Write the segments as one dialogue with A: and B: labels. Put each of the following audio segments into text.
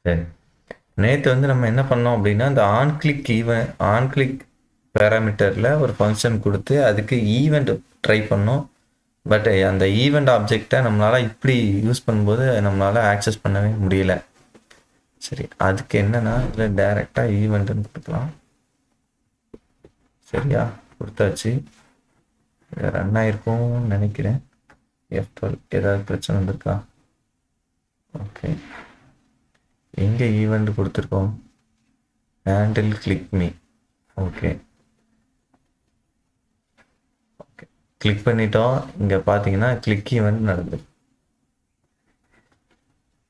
A: சரி. நேற்று வந்து நம்ம என்ன பண்ணோம் அப்படின்னா இந்த ஆன் கிளிக் பேராமீட்டரில் ஒரு ஃபங்க்ஷன் கொடுத்து அதுக்கு ஈவெண்ட் ட்ரை பண்ணோம். பட் அந்த ஈவெண்ட் ஆப்ஜெக்டை நம்மளால் இப்படி யூஸ் பண்ணும்போது நம்மளால் ஆக்சஸ் பண்ணவே முடியல. சரி, அதுக்கு என்னன்னா இதில் டைரெக்டாக ஈவெண்ட்டுன்னு கொடுக்கலாம். சரியா, கொடுத்தாச்சு. ரன் ஆயிருக்கும்னு நினைக்கிறேன். F12 ஏதாவது பிரச்சனை வந்திருக்கா? ஓகே, எங்கே ஈவெண்ட் கொடுத்துருக்கோம்? Handle click me. Okay okay, click பண்ணிட்டோம். இங்கே பார்த்தீங்கன்னா கிளிக் ஈவெண்ட் நடந்தது.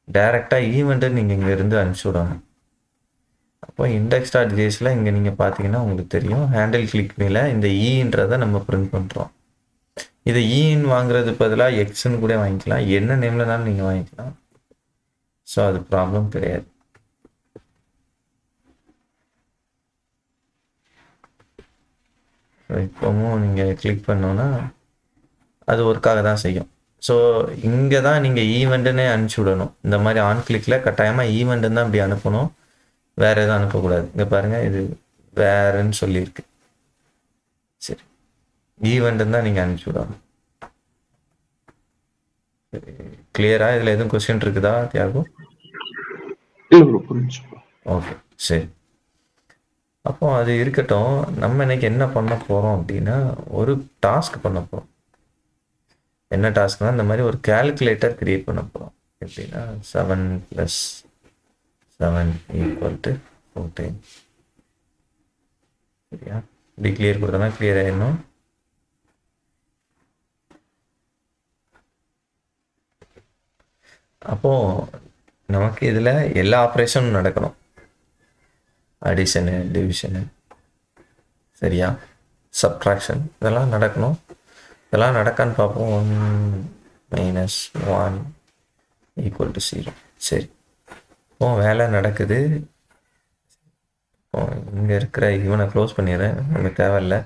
A: டைரெக்டாக ஈவெண்ட்டு நீங்கள் இங்கே இருந்து அனுப்பிச்சி விடணும். அப்போ இண்டெக்ஸ் டாட் ஜேஸில் இங்கே நீங்கள் பார்த்தீங்கன்னா உங்களுக்கு தெரியும் ஹேண்டில் கிளிக் மீல இந்த ஈன்றதை நம்ம பிரிண்ட் பண்ணுறோம். இதை ஈன்னு வாங்குறது பதிலாக எக்ஸ்ன்னு கூட வாங்கிக்கலாம், என்ன நேம்லனாலும் நீங்கள் வாங்கிக்கலாம். ஸோ அது ப்ராப்ளம் கிடையாது. இப்போவும் நீங்கள் கிளிக் பண்ணோன்னா அது ஒர்க்காக தான் செய்யும். ஸோ இங்கே தான் நீங்கள் ஈவெண்ட்டுன்னே அனுப்பிச்சி விடணும். இந்த மாதிரி ஆன் கிளிக்கில் கட்டாயமாக ஈவெண்ட்டுன்னு தான் இப்படி அனுப்பணும், வேறு எதுவும் அனுப்பக்கூடாது. இங்கே பாருங்கள், இது வேறுன்னு சொல்லியிருக்கு. சரி, ஈவெண்ட்டுன்னு தான் நீங்கள் அனுப்பிச்சி விடணும். சரி, கிளியரா? இதில் எதுவும் கொஸ்டின் இருக்குதா தியாகு? ஓகே, சரி. அப்போ அது இருக்கட்டும். நம்ம இன்னைக்கு என்ன பண்ண போகிறோம் அப்படின்னா ஒரு டாஸ்க் பண்ண போகிறோம். என்ன டாஸ்க்னா இந்த மாதிரி ஒரு கால்குலேட்டர் கிரியேட் பண்ண போகிறோம். எப்படின்னா 7 + 7 = 14. சரியா, இப்படி கிளியர் கொடுத்தோன்னா கிளியர் ஆயிடணும். அப்போது நமக்கு இதில் எல்லா ஆப்ரேஷனும் நடக்கணும். அடிஷனு, டிவிஷனு, சரியா, சப்ட்ராக்ஷன், இதெல்லாம் நடக்கணும். இதெல்லாம் நடக்கான்னு பார்ப்போம். 1 - 1 = 0. சரி, இப்போ வேலை நடக்குது. இங்கே இருக்கிற இவனை க்ளோஸ் பண்ணிடுறேன், நமக்கு தேவையில்லை.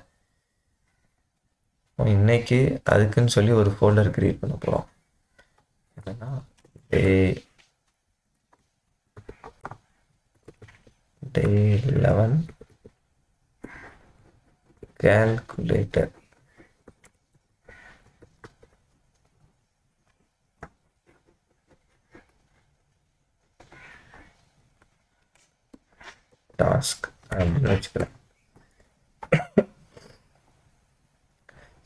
A: இன்னைக்கு அதுக்குன்னு சொல்லி ஒரு ஃபோல்டர் கிரியேட் பண்ண போகிறோம். என்னன்னா டே 11 calculator. டாஸ்க் அப்படின்னு வச்சுக்கிறேன்.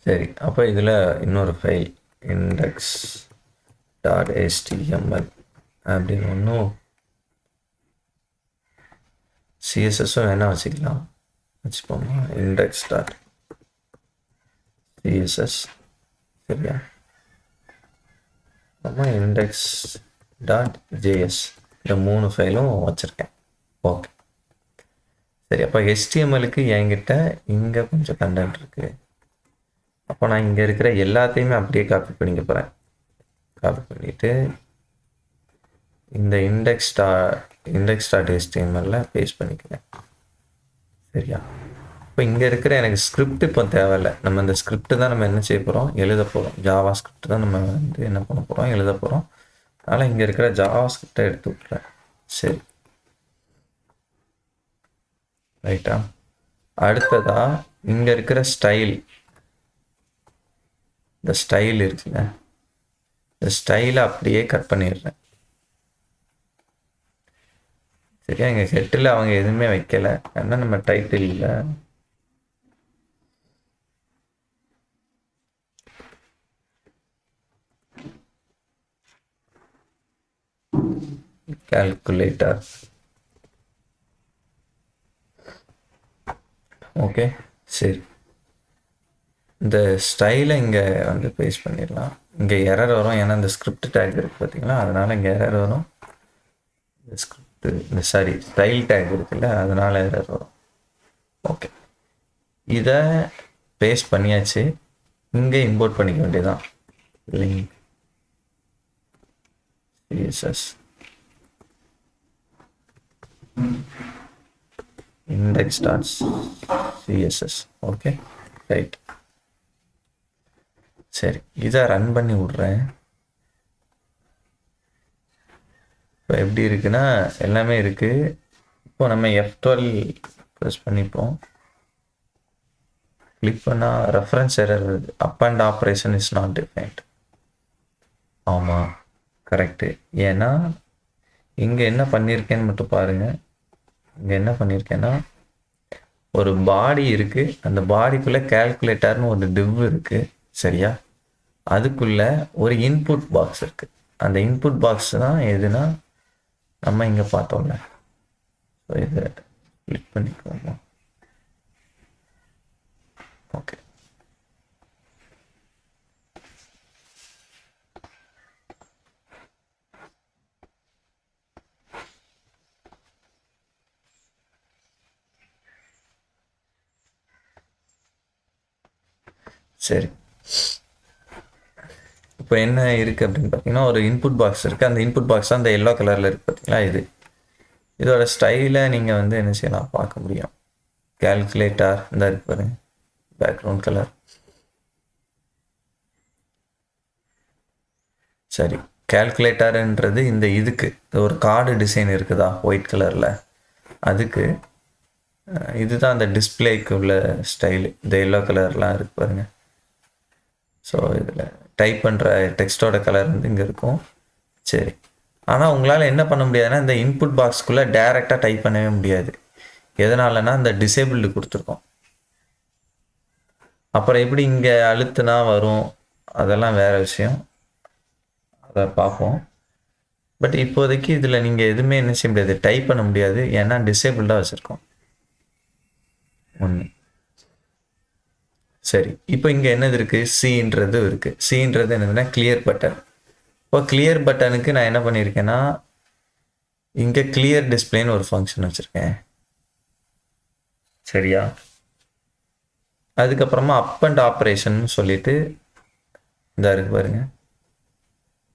A: சரி, அப்போ இதில் இன்னொரு ஃபைல் index.html அப்படின்னு ஒன்றும் சிஎஸ்எஸும் வேணால் வச்சுக்கலாம், வச்சுப்போமா. index.css. சரியா, நம்ம index.js இந்த 3 ஃபைலும் வச்சுருக்கேன். ஓகே, சரி. அப்போ HTMLக்கு என்கிட்ட இங்கே கொஞ்சம் கண்டென்ட் இருக்குது. அப்போ நான் இங்கே இருக்கிற எல்லாத்தையுமே அப்படியே காப்பி பண்ணிக்க போகிறேன். காப்பி பண்ணிவிட்டு இந்த index.html பேஸ்ட் பண்ணிக்கிறேன். சரியா, இப்போ இங்கே இருக்கிற எனக்கு ஸ்கிரிப்ட் இப்போ தேவையில்லை. நம்ம இந்த ஸ்கிரிப்ட் தான் நம்ம என்ன செய்ய போகிறோம், எழுத போகிறோம். ஜாவா ஸ்கிரிப்ட் தான் நம்ம வந்து என்ன பண்ண போகிறோம், எழுத போகிறோம். அதனால் இங்கே இருக்கிற ஜாவா ஸ்கிரிப்டை எடுத்து விட்றேன். சரி, ரைட்டா. அடுத்ததா இங்கே இருக்கிற ஸ்டைல், இந்த ஸ்டைல் இருக்குல்ல, இந்த ஸ்டைலை அப்படியே கட் பண்ணிடுறேன். சரியா, இங்கே ஹெட்டில் அவங்க எதுவுமே வைக்கலை, ஏன்னா நம்ம டைட்டில் கால்குலேட்டர். ஓகே, சரி. இந்த ஸ்டைலை இங்கே வந்து பேஸ்ட் பண்ணிடலாம். இங்கே எரர் வரும், ஏன்னா இந்த ஸ்கிரிப்ட் டேக் இருக்குது பார்த்தீங்களா, அதனால் இங்கே எரர் வரும். இந்த ஸ்கிரிப்ட் ஸ்டைல் டேக் இருக்குல்ல, அதனால் எரர் வரும். ஓகே, இதை பேஸ்ட் பண்ணியாச்சு. இங்கே இம்போர்ட் பண்ணிக்க வேண்டியதான். Link CSS index.css. Okay, right. சரி, இதை ரன் பண்ணி விட்றேன். இப்போ எப்படி இருக்குன்னா எல்லாமே இருக்குது. இப்போ நம்ம F12 ப்ரெஸ் பண்ணிப்போம். கிளிக் பண்ணால் ரெஃபரன்ஸ் எரர் வருது. Up and operation is not defined. ஆமாம், கரெக்டு. ஏன்னா இங்கே என்ன பண்ணியிருக்கேன்னு மட்டும் பாருங்கள். இங்கே என்ன பண்ணியிருக்கேன்னா ஒரு பாடி இருக்குது. அந்த பாடிக்குள்ளே கேல்குலேட்டர்னு ஒரு டிவ் இருக்குது. சரியா? அதுக்குள்ளே ஒரு இன்புட் பாக்ஸ் இருக்குது. அந்த இன்புட் பாக்ஸ் தான் எதுனா நம்ம இங்கே பார்த்தோம்ல. ஸோ இதை கிளிக் பண்ணிக்கோமா. ஓகே, சரி. இப்போ என்ன இருக்குது அப்படின்னு பார்த்தீங்கன்னா ஒரு இன்புட் பாக்ஸ் இருக்குது. அந்த இன்புட் பாக்ஸ் தான் அந்த எல்லோ கலரில் இருக்குது பார்த்தீங்களா. இதோட ஸ்டைலை நீங்கள் வந்து என்ன செய்யலாம் பார்க்க முடியும். கேல்குலேட்டர் இந்த இருக்கு பாருங்க, பேக்ரவுண்ட் கலர். சரி, கேல்குலேட்டருன்றது இந்த இதுக்கு ஒரு கார்டு டிசைன் இருக்குதா ஒயிட் கலரில், அதுக்கு இதுதான் அந்த டிஸ்பிளேக்கு உள்ள ஸ்டைலு. இந்த எல்லோ கலர்லாம் இருக்கு பாருங்க. ஸோ இதில் டைப் பண்ணுற டெக்ஸ்டோட கலர் வந்து இங்கே இருக்கும். சரி, ஆனால் உங்களால் என்ன பண்ண முடியாதுன்னா இந்த இன்புட் பாக்ஸ்க்குள்ளே டைரெக்டாக டைப் பண்ணவே முடியாது. எதனாலனா இந்த டிசேபிள்டு கொடுத்துருக்கோம். அப்புறம் எப்படி இங்கே அழுத்துனா வரும், அதெல்லாம் வேறு விஷயம், அதை பார்ப்போம். பட் இப்போதைக்கு இதில் நீங்கள் எதுவுமே என்ன செய்ய முடியாது, டைப் பண்ண முடியாது. ஏன்னா டிசேபிள்டாக வச்சுருக்கோம் ஒன்று. சரி, இப்போ இங்கே என்னது இருக்குது, சின்றது இருக்குது. சின்றது என்னதுன்னா கிளியர் பட்டன். இப்போ கிளியர் பட்டனுக்கு நான் என்ன பண்ணியிருக்கேன்னா இங்கே கிளியர் டிஸ்பிளேன்னு ஒரு ஃபங்க்ஷன் வச்சுருக்கேன். சரியா? அதுக்கப்புறமா அப் அண்ட் ஆப்ரேஷன் சொல்லிட்டு இந்த இருக்கு பாருங்க,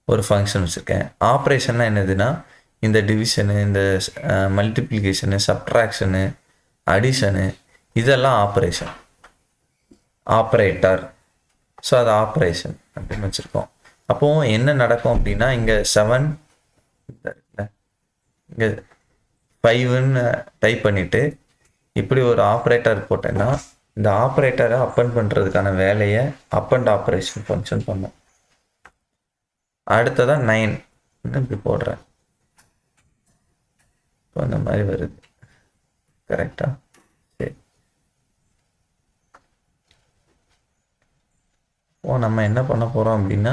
A: ஒரு ஃபங்க்ஷன் வச்சுருக்கேன். ஆப்ரேஷன்னா என்னதுன்னா இந்த டிவிஷனு, இந்த மல்டிப்ளிகேஷனு, சப்ட்ராக்ஷனு, அடிஷனு, இதெல்லாம் ஆப்ரேஷன், ஆப்ரேட்டர். ஸோ அது ஆப்ரேஷன் அப்படின்னு வச்சுருக்கோம். அப்போது என்ன நடக்கும் அப்படின்னா இங்கே 7 இங்கே 5ன்னு டைப் பண்ணிவிட்டு இப்படி ஒரு ஆப்ரேட்டர் போட்டேன்னா இந்த ஆப்ரேட்டரை அப்பன் பண்ணுறதுக்கான வேலையை அப் அண்ட் ஆப்ரேஷன் ஃபங்க்ஷன் பண்ணும். அடுத்ததான் 9 இப்படி போடுறேன். இப்போ இந்த மாதிரி வருது. கரெக்டா? சரி, இப்போ நம்ம என்ன பண்ண போகிறோம் அப்படின்னா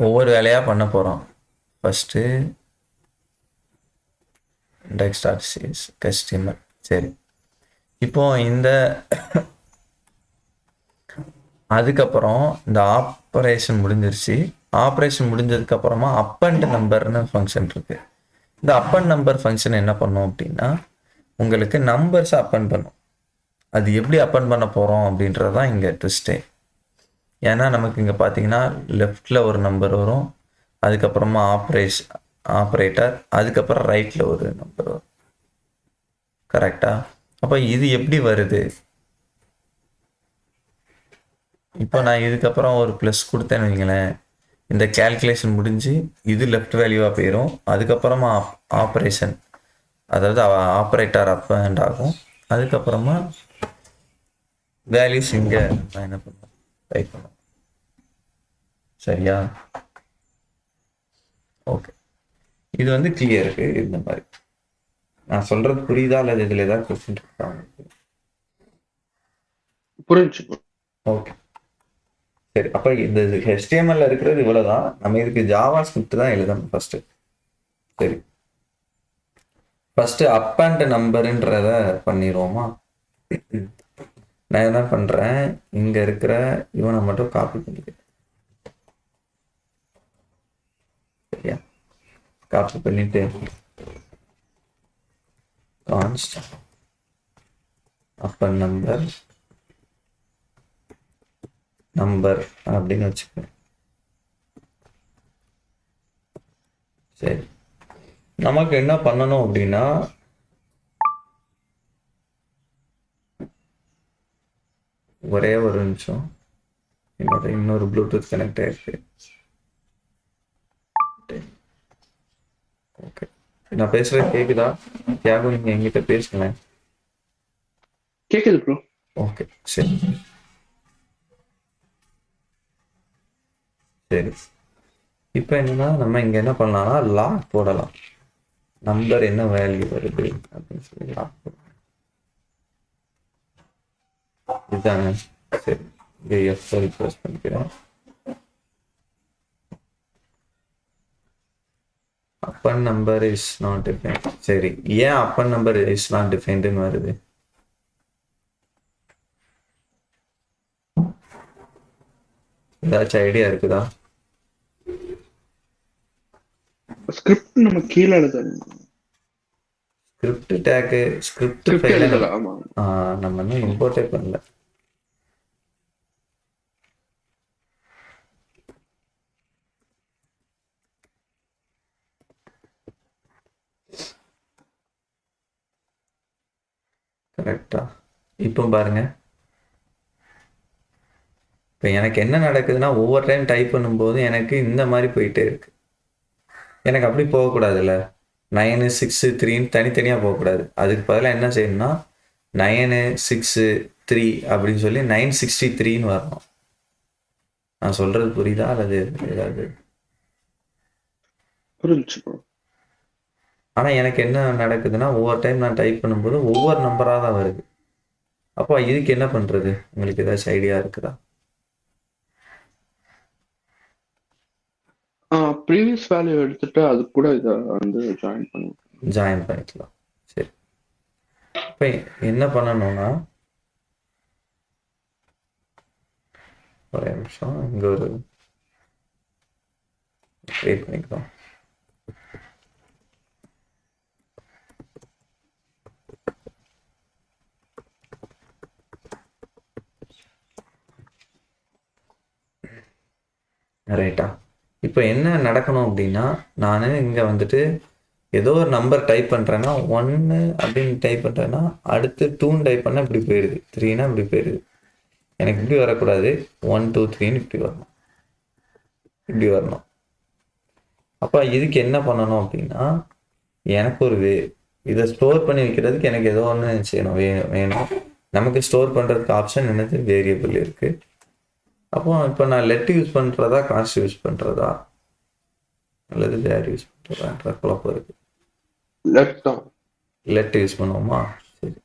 A: ஒவ்வொரு வேலையாக பண்ண போகிறோம். First index.cs HTML. சரி, இப்போ இந்த அதுக்கப்புறம் இந்த ஆப்ரேஷன் முடிஞ்சிருச்சு. ஆப்ரேஷன் முடிஞ்சதுக்கப்புறமா அப் அண்ட் நம்பர்னு ஃபங்க்ஷன் இருக்குது. இந்த அப் அண்ட் நம்பர் ஃபங்க்ஷன் என்ன பண்ணும் அப்படின்னா உங்களுக்கு நம்பர்ஸை அப்பன் பண்ணும். அது எப்படி அப்பன் பண்ண போகிறோம் அப்படின்றது தான் இங்கே ட்விஸ்டே. ஏன்னா நமக்கு இங்கே பார்த்தீங்கன்னா லெஃப்டில் ஒரு நம்பர் வரும், அதுக்கப்புறமா ஆப்ரேட்டர், அதுக்கப்புறம் ரைட்டில் ஒரு நம்பர் வரும். கரெக்டாக? அப்போ இது எப்படி வருது? இப்போ நான் இதுக்கப்புறம் ஒரு ப்ளஸ் கொடுத்தேன்னு வைங்களேன், இந்த கேல்குலேஷன் முடிஞ்சு இது லெஃப்ட் வேல்யூவாக போயிடும். அதுக்கப்புறமா ஆப்ரேஷன், அதாவது ஆப்ரேட்டர் அப் அண்ட் ஆகும். அதுக்கப்புறமா வேல்யூஸ் இங்கே நான் என்ன பண்ணுவேன், டைப் பண்ணுவேன். சரியா? ஓகே, இது வந்து கிளியருக்கு. இந்த மாதிரி நான் சொல்றது புரியுதா அல்லது இதில் ஏதாவது கொஸ்டின் இருக்கா?
B: புரிஞ்சு.
A: ஓகே, சரி. அப்போ இந்த HTML இருக்கிறது இவ்வளோதான். நம்ம இதுக்கு ஜாவா ஸ்கிரிப்ட் தான் எழுதணும் ஃபஸ்ட்டு. சரி, ஃபஸ்ட்டு அப் அண்ட் நம்பருன்றத பண்ணிடுவோமா? நான் என்ன பண்ணுறேன், இங்கே இருக்கிற இவனை மட்டும் காப்பி பண்ணிக்கிறேன். சரியா? காப்பி பண்ணிட்டு கான்ஸ்ட் அப் அண்ட் நம்பர் அப்படின்னு வச்சுக்கிறேன். சரி, நமக்கு என்ன பண்ணணும் அப்படின்னா ஒரே ஒரு நிமிஷம், இன்னொரு ப்ளூடூத் கனெக்ட் ஆயிருக்கு. நான் பேசுறது கேக்குதா? தியாகு நீங்க என்கிட்ட பேசுங்களேன்.
B: கேக்குது ப்ரோ.
A: ஓகே, சரி சரி. இப்போ என்னன்னா நம்ம இங்க என்ன பண்ணலாம்னா லாக் போடலாம். நம்பர் என்ன வேல்யூ வருது அப்படின்னு சொல்லி லாக் போடலாம். இதுதாங்க. சரி, இங்கே எஃப் ரிக்வெஸ்ட் பண்ணிக்கிறேன். அப்பன் நம்பர் இஸ் நாட் டிஃபைன்ட். சரி, ஏன் அப்பன் நம்பர் இஸ் நாட் டிஃபைன்டுன்னு வருது? ஏதாச்சும் ஐடியா இருக்குதா?
B: ஸ்கிரிப்ட் நம்ம கீழே எழுதணும்.
A: ஸ்கிரிப்ட் டேக்கு ஸ்கிரிப்ட்
B: ஸ்கிரிப்ட்
A: ஃபைல
B: எழுதல. ஆமா.
A: நம்ம இன்னும் இம்போர்ட்டே பண்ணல. கரெக்டா? இப்போ பாருங்க, இப்போ எனக்கு என்ன நடக்குதுன்னா ஒவ்வொரு டைம் டைப் பண்ணும்போது எனக்கு இந்த மாதிரி போயிட்டே இருக்கு. எனக்கு அப்படி போகக்கூடாதுல்ல. 9 6 3ன்னு தனித்தனியாக போகக்கூடாது. அதுக்கு பதிலாக என்ன செய்யணும்னா 9 6 3 அப்படின்னு சொல்லி 963ன்னு வரணும். நான் சொல்றது புரியுதா அல்லது ஏதாவது?
B: புரிஞ்சுச்சு ப்ரோ.
A: ஆனால் எனக்கு என்ன நடக்குதுன்னா ஒவ்வொரு டைம் நான் டைப் பண்ணும்போது ஒவ்வொரு நம்பராக தான் வருது. அப்போ இதுக்கு என்ன பண்ணுறது? உங்களுக்கு ஏதாச்சும் ஐடியா இருக்குதா?
B: ப்ரீவியஸ் வேல்யூ எடுத்துட்டு அது கூட இதை வந்து ஜாயின் பண்ணி.
A: ஜாயின் பண்ணிக்கலாம். சரி, இப்போ என்ன பண்ணணும்னா ஒரே நிமிஷம் இங்கே ஒரு கிரியேட் பண்ணிக்கலாம். ரைட்டா? இப்போ என்ன நடக்கணும் அப்படின்னா நான் இங்கே வந்துட்டு ஏதோ ஒரு நம்பர் டைப் பண்ணுறேன்னா 1 அப்படின்னு டைப் பண்ணுறேன்னா அடுத்து 2ன்னு டைப் பண்ணால் இப்படி போயிடுது, 3னா இப்படி போயிடுது. எனக்கு இப்படி வரக்கூடாது. 1 2 3ன்னு இப்படி வரணும், இப்படி வரணும். அப்போ இதுக்கு என்ன பண்ணணும் அப்படின்னா எனக்கு ஒரு இதை ஸ்டோர் பண்ணி வைக்கிறதுக்கு எனக்கு ஏதோ ஒன்று செய்யணும், வேணும். நமக்கு ஸ்டோர் பண்ணுறதுக்கு ஆப்ஷன் என்னது? வேரியபிள் இருக்குது. அப்போ இப்போ நான் லெட் யூஸ் பண்ணுறதா காஸ்ட் யூஸ் பண்ணுறதா அல்லது வேர் யூஸ் பண்ணுறதான்ற குழப்பம் இருக்குது.
B: லெட் தான்.
A: லெட் யூஸ் பண்ணுவோமா? சரி,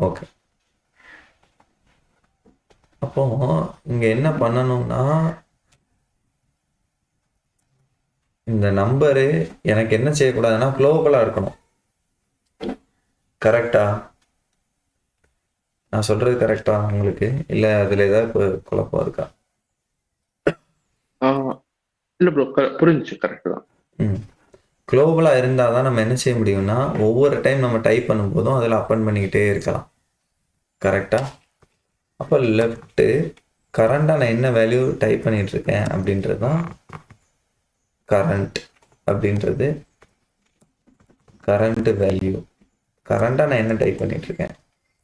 A: ஓகே. அப்போ இங்க என்ன பண்ணணும்னா இந்த நம்பரு எனக்கு என்ன செய்யக்கூடாதுன்னா குளோபலா இருக்கணும். கரெக்டா? நான் சொல்றது கரெக்டா உங்களுக்கு? இல்ல அதுல ஏதாவது குழப்பம் இருக்கா?
B: இல்லை ப்ரோ, புரிஞ்சுச்சு. கரெக்ட் தான்.
A: குளோபலா இருந்தால் தான் நம்ம என்ன செய்ய முடியும்னா ஒவ்வொரு டைம் நம்ம டைப் பண்ணும்போதும் அதில் அப்பன் பண்ணிக்கிட்டே இருக்கலாம். கரெக்டா? அப்போ லெஃப்ட்டு கரண்டாக நான் என்ன வேல்யூ டைப் பண்ணிட்டு இருக்கேன் அப்படின்றது தான் கரண்ட். அப்படின்றது கரண்ட் வேல்யூ. கரண்டாக நான் என்ன டைப் பண்ணிட்டு இருக்கேன்.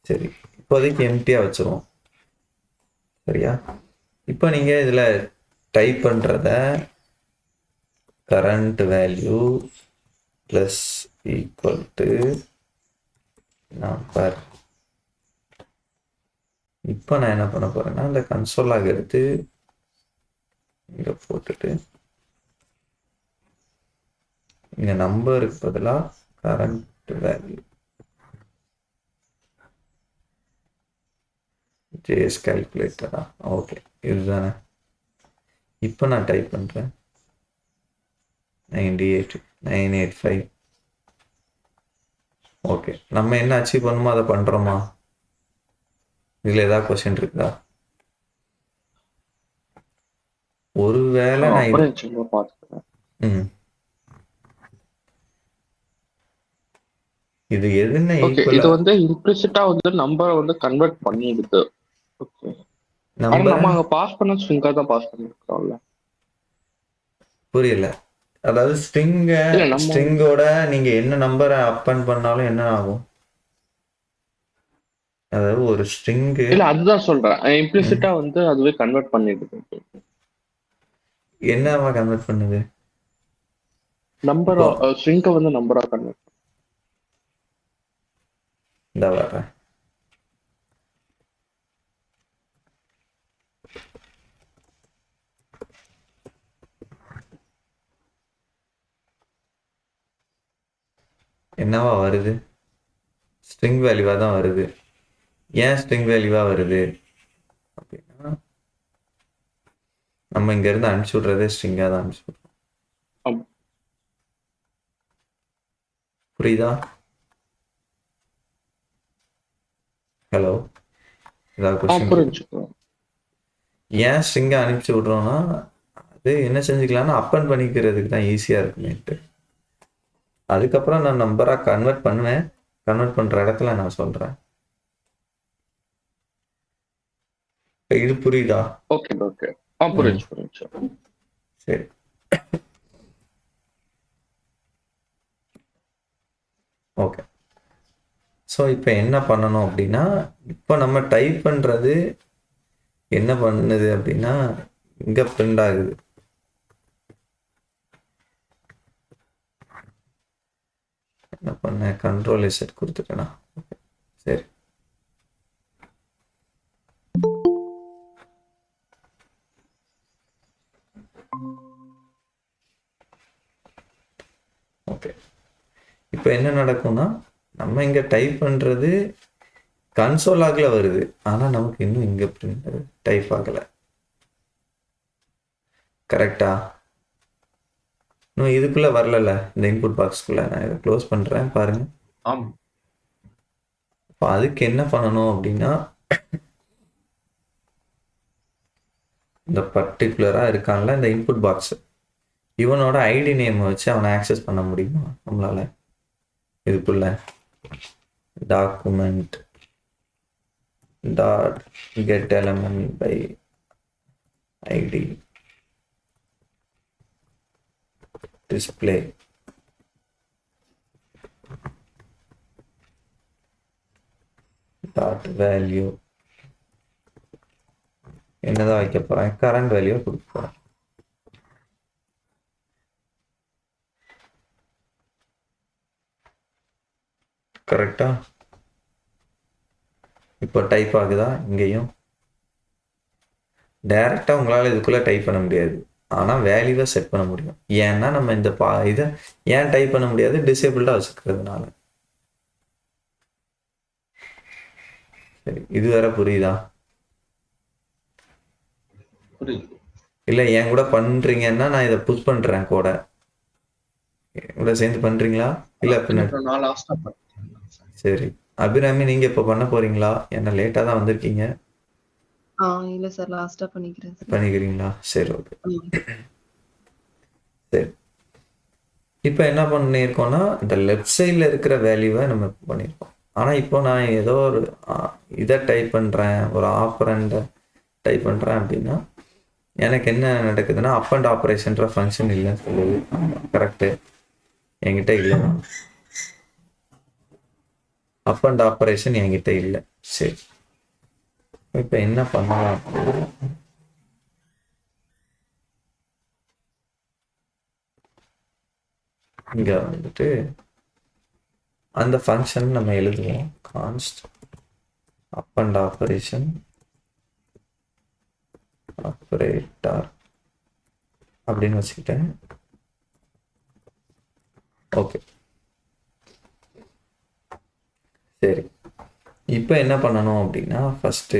A: சரி, இப்போதைக்கு எம்டியாக வச்சுருவோம். சரியா? இப்போ நீங்கள் இதில் டைப் பண்ணுறத current value plus equal to number. இப்போ நான் என்ன பண்ண போகிறேன்னா இந்த கன்சோலாக எடுத்து இங்கே போட்டுட்டு இங்கே நம்பருக்கு பதிலாக கரண்ட் வேல்யூ ஜேஎஸ் கால்குலேட்டரா? ஓகே, இதுதானே. இப்போ நான் டைப் பண்ணுறேன் 98 985. ஓகே, நம்ம என்ன அச்சீவ் பண்ணுமோ அதை பண்ணுறோமா? இதில் ஏதாவது கொஸ்டின் இருக்குதா? ஒருவேளை நான்
B: பார்த்துக்கிறேன்.
A: இது எதுன்னு
B: ஓகே, இது வந்து இம்ப்ளிசிட்டா வந்து நம்பரை வந்து கன்வெர்ட் பண்ணிடுது. ஓகே, ஆனா நம்ம அங்க பாஸ் பண்ண ஸ்ட்ரிங்கா தான் பாஸ் பண்ணிருக்கோம்ல.
A: புரியல. அதாவது ஸ்ட்ரிங்கோட நீங்க என்ன நம்பரை அப்பன் பண்ணாலும் என்ன ஆகும்? அதாவது ஒரு ஸ்ட்ரிங்
B: இல்ல, அதுதான் சொல்றேன். இம்ப்ளிசிட்டா வந்து அதுவே கன்வெர்ட் பண்ணிடுது.
A: என்னவா கன்வெர்ட் பண்ணுது?
B: நம்பரா
A: இப்போ
B: ஸ்ட்ரிங்கை வந்து நம்பரா கன்வெர்ட்.
A: இந்த வர்றேன். என்னவா வருது? ஸ்ட்ரிங் வேல்யூவாக தான் வருது. ஏன் ஸ்ட்ரிங் வேல்யூவாக வருது அப்படின்னா, நம்ம இங்கேருந்து அனுப்பிச்சி விட்றதே ஸ்ட்ரிங்காக தான் அனுப்பிச்சி விட்றோம்.
B: ஆமா.
A: புரியுதா? ஹலோ, ஏதாவது கொஸ்டின்?
B: புரிஞ்சுக்கலாம்.
A: ஏன் ஸ்ட்ரிங்கை அனுப்பிச்சி விட்றோன்னா, அது என்ன செஞ்சுக்கலாம்னா அப்பன் பண்ணிக்கிறதுக்கு தான் ஈஸியாக இருக்குமேட்டு. அதுக்கப்புறம் நான் நம்பராக கன்வெர்ட் பண்ணுவேன். கன்வெர்ட் பண்ணுற இடத்துல நான் சொல்கிறேன். இது புரியுதா?
B: Okay okay. புரிஞ்சு புரிஞ்சு.
A: சரி. ஓகே. ஸோ இப்போ என்ன பண்ணணும் அப்படின்னா, இப்போ நம்ம டைப் பண்ணுறது என்ன பண்ணுது அப்படின்னா, இங்கே பிரிண்ட் ஆகுது. என்ன பண்ணேன்? கண்ட்ரோல் செட் கொடுத்துட்டேனா? சரி. ஓகே. இப்போ என்ன நடக்கும்னா, நம்ம இங்கே டைப் பண்ணுறது கன்சோல் ஆகல வருது, ஆனால் நமக்கு இன்னும் இங்கே பிரிண்ட் டைப் ஆகலை. கரெக்டா? இன்னும் இதுக்குள்ளே வரல, இந்த இன்புட் பாக்ஸ்க்குள்ளே. நான் இதை க்ளோஸ் பண்ணுறேன் பாருங்கள்.
B: ஆமாம்.
A: இப்போ அதுக்கு என்ன பண்ணணும் அப்படின்னா, இந்த பர்டிகுலராக இருக்கான்ல இந்த இன்புட் பாக்ஸ், இவனோட ஐடி நேம் வச்சு அவனை ஆக்சஸ் பண்ண முடியுமா நம்மளால? இதுக்குள்ள document dot get element by ID display dot value என்னதான் வைக்க போறேன்? கரண்ட் வேல்யூ கொடுக்க போறேன். கரெக்டா? இப்போ டைப் ஆகுதா? இங்கேயும் டைரக்டா உங்களால இதுக்குள்ள டைப் பண்ண முடியாது, ஆனால் வேல்யூவை செட் பண்ண முடியும். ஏன்னா நம்ம இந்த இதை ஏன் டைப் பண்ண முடியாது? டிசேபிள்டாக வச்சுக்கிறதுனால. சரி, இது வேற புரியுதா? இல்லை என் கூட பண்ணுறீங்கன்னா நான் இதை புஷ் பண்ணுறேன் கோட கூட சேர்ந்து பண்ணுறீங்களா? இல்லை பின்னாடி? சரி, அபிராமி நீங்கள் இப்போ பண்ண போறீங்களா? என்ன லேட்டாக தான் வந்திருக்கீங்க.
C: இல்ல சார், லாஸ்டா பண்ணிக்கிறேன் சார்.
A: பண்ணிக்கிறீங்களா? சரி, ஓகே. சரி, இப்போ என்ன பண்ணியிருக்கோம்னா, இந்த லெஃப்ட் சைடில் இருக்கிற வேல்யூவை நம்ம பண்ணியிருக்கோம். ஆனால் இப்போ நான் ஏதோ ஒரு இதை டைப் பண்ணுறேன், ஒரு ஆப்பரண்டை டைப் பண்ணுறேன் அப்படின்னா எனக்கு என்ன நடக்குதுன்னா, அப் அண்ட் ஆப்ரேஷன்ற ஃபங்க்ஷன் இல்லைன்னு சொல்லுது. கரெக்டு, என்கிட்ட இல்லை. அப் அண்ட் ஆப்ரேஷன் என்கிட்ட இல்லை. சரி, இப்போ என்ன பண்ணலாம்? இங்க வந்துட்டு அந்த ஃபங்க்ஷன் நம்ம எழுதுவோம். கான்ஸ்ட் அப் அண்ட் ஆப்ரேஷன் ஆப்ரேட்டர் அப்படின்னு வச்சுக்கிட்டேன். ஓகே, சரி. இப்போ என்ன பண்ணணும் அப்படின்னா, ஃபஸ்ட்டு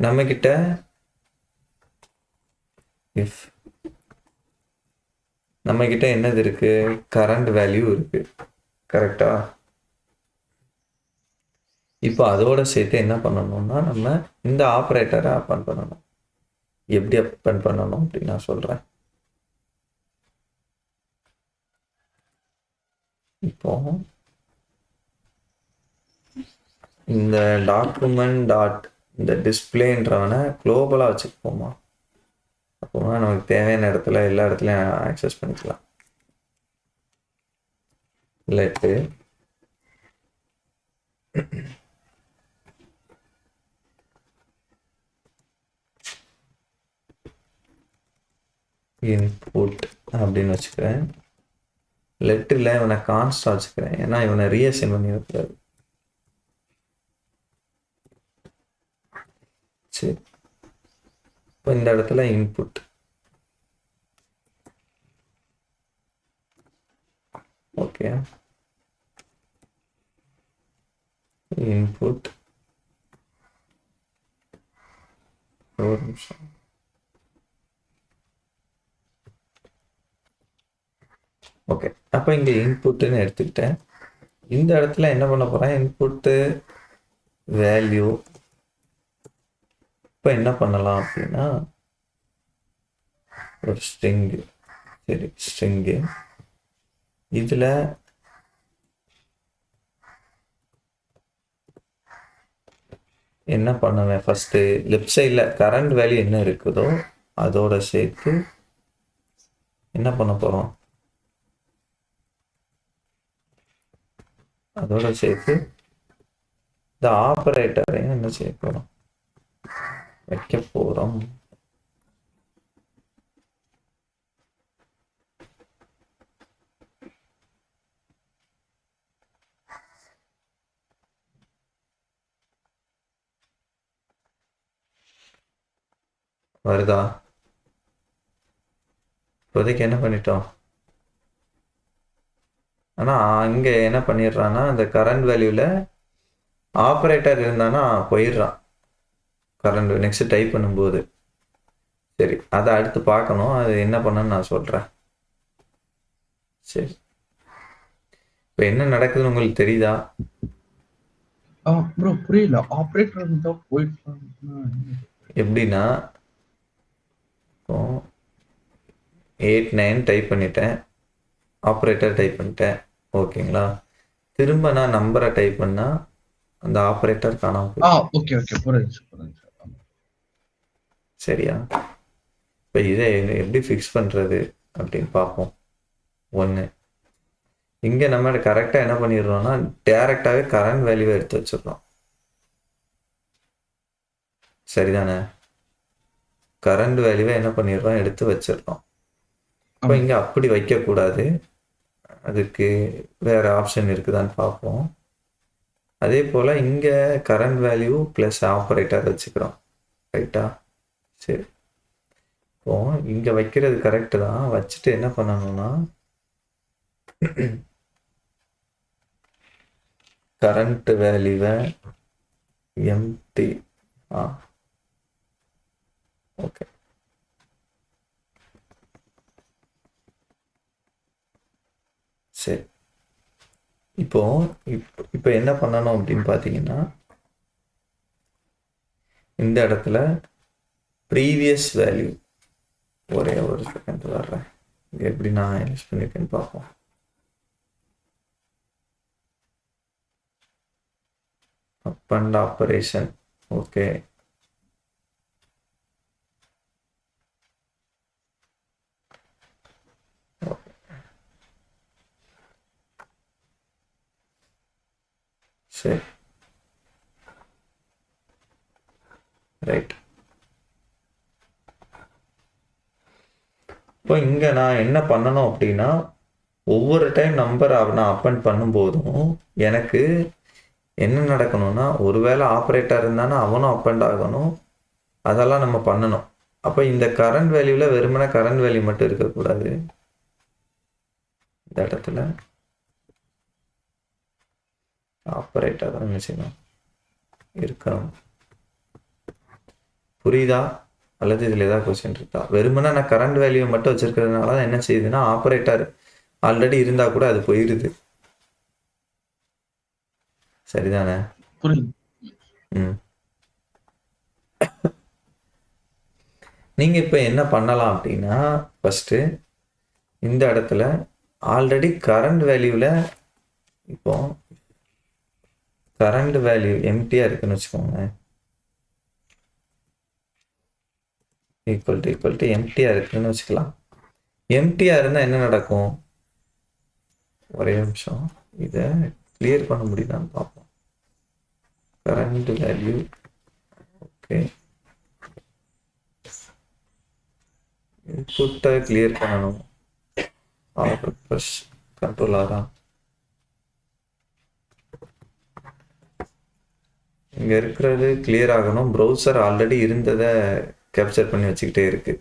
A: நம்மக்கிட்ட நம்மக்கிட்ட என்னது இருக்கு? கரண்ட் வேல்யூ இருக்கு. கரெக்டா? இப்போ அதோட சேர்த்து என்ன பண்ணணும்னா, நம்ம இந்த ஆப்ரேட்டரை அப்பன் பண்ணணும். எப்படி அப்பன் பண்ணணும் அப்படின்னு நான் சொல்கிறேன். இப்போ இந்த டாக்குமெண்ட் டாட் இந்த டிஸ்பிளேன்றவனை குளோபலாக வச்சுருப்போமா? அப்போனா நமக்கு தேவையான இடத்துல எல்லா இடத்துலையும் ஆக்சஸ் பண்ணிக்கலாம். லெட்டு இன்புட் அப்படின்னு வச்சுக்கிறேன். லெட்டில் இவனை கான்ஸ்டாக வச்சுக்கிறேன், ஏன்னா இவனை ரீஅசைன் பண்ணிடக்கூடாது. சரி, இப்போ இந்த இடத்துல இன்புட். Okay, input. ஒரு நிமிஷம். ஓகே, அப்போ இங்கே இன்புட்டுன்னு எடுத்துக்கிட்டேன். இந்த இடத்துல என்ன பண்ண போகிறேன், இன்புட்டு வேல்யூ. இப்போ என்ன பண்ணலாம் அப்படின்னா ஒரு ஸ்ட்ரிங்கு. சரி, ஸ்ட்ரிங்கு. இதில் என்ன பண்ணுவேன், ஃபஸ்ட்டு லெஃப்ட் சைடில் கரண்ட் வேல்யூ என்ன இருக்குதோ அதோட சேர்த்து என்ன பண்ண போகிறோம், அதோட சேர்த்து இந்த ஆப்ரேட்டரையும் என்ன செய்ய போகிறோம், வைக்க போகிறோம். வருதா? இப்போதைக்கு என்ன பண்ணிட்டோம், ஆனால் அங்கே என்ன பண்ணிடுறான்னா அந்த கரண்ட் வேல்யூவில் ஆப்ரேட்டர் இருந்தானா போயிடுறான் கரண்ட் நெக்ஸ்ட் டைப் பண்ணும்போது. சரி, அதை அடுத்து பார்க்கணும், அது என்ன பண்ணணும்னு நான் சொல்கிறேன். சரி, இப்போ என்ன நடக்குதுன்னு உங்களுக்கு தெரியுதா?
D: ப்ரோ புரியல. ஆப்ரேட்டர் இருந்தா போயிட்டு
A: எப்படின்னா, இப்போ 89 டைப் பண்ணிட்டேன், ஆப்ரேட்டர் டைப் பண்ணிட்டேன், ஓகேங்களா? திரும்ப நான் நம்பரை டைப் பண்ணால் அந்த ஆப்ரேட்டர் காணாம.
D: ஓகே ஓகே, புரியுது.
A: சரியா? இப்போ இதை எப்படி ஃபிக்ஸ் பண்ணுறது அப்படின்னு பார்ப்போம். ஒன்று, இங்கே நம்ம கரெக்டாக என்ன பண்ணிடுறோம்னா டேரெக்டாகவே கரண்ட் வேல்யூவை எடுத்து வச்சிடறோம். சரிதானே? கரண்ட் வேல்யூவை என்ன பண்ணிடுறோம், எடுத்து வச்சிடறோம். இப்போ இங்கே அப்படி வைக்கக்கூடாது, அதுக்கு வேறு ஆப்ஷன் இருக்குதான்னு பார்ப்போம். அதே போல் இங்கே கரண்ட் வேல்யூ ப்ளஸ் ஆப்ரேட்டர் வச்சுக்கிறோம், ரைட்டா? சரி, இப்போ இங்கே வைக்கிறது கரெக்டு தான். வச்சுட்டு என்ன பண்ணணும்னா கரண்ட் வேல்யூவை எம்டி. ஓகே, சரி. இப்போ என்ன பண்ணணும் அப்படின்னு பார்த்தீங்கன்னா இந்த இடத்துல ப்ரீவியஸ் வேல்யூ, ஒரே ஒரு செகண்ட் வர்றேன், இது எப்படி நான் யூஸ் பண்ணியிருக்கேன்னு பார்ப்போம். Up and operation. ஓகே, சரி, ரைட். இப்போ இங்கே நான் என்ன பண்ணணும் அப்படின்னா ஒவ்வொரு டைம் நம்பர் நான் அப்பன் பண்ணும்போதும் எனக்கு என்ன நடக்கணும்னா, ஒருவேளை ஆப்ரேட்டர் இருந்தானா அவனும் அப்பண்ட் ஆகணும், அதெல்லாம் நம்ம பண்ணணும். அப்போ இந்த கரண்ட் வேல்யூவில் வெறுமனே கரண்ட் வேல்யூ மட்டும் இருக்கக்கூடாது, இந்த இடத்துல ஆப்ரேட்டர் தான் என்ன செய்யணும், இருக்கணும். புரியுதா? அல்லது இதில் ஏதாவது கொஸ்டின் இருக்கா? வெறுமனே நான் கரண்ட் வேல்யூ மட்டும் வச்சிருக்கிறதுனால தான் என்ன செய்யுதுன்னா ஆப்ரேட்டர் ஆல்ரெடி இருந்தால் கூட அது போயிடுது. சரிதானே?
D: புரியுது.
A: நீங்கள் இப்போ என்ன பண்ணலாம் அப்படின்னா ஃபஸ்ட்டு இந்த இடத்துல ஆல்ரெடி கரண்ட் வேல்யூவில் இப்போ கரண்ட் வேல்யூ எம்டியாக இருக்குன்னு வச்சுக்கோங்க, ஈக்குவல் டு எம்டியாக இருக்குன்னு வச்சுக்கலாம். எம்டியாக இருந்தால் என்ன நடக்கும், ஒரே நிமிஷம் இதை கிளியர் பண்ண முடியுதான்னு பார்ப்போம். கரண்ட் வேல்யூ, ஓகே, அவுட்புட்டை கிளியர் பண்ணணும். ஆர்டர் ப்ளஸ் கண்ட்ரோல் ஆரா இங்கே இருக்கிறது கிளியர் ஆகணும். ப்ரௌசர் ஆல்ரெடி இருந்ததை கேப்சர் பண்ணி வச்சுக்கிட்டே இருக்கு.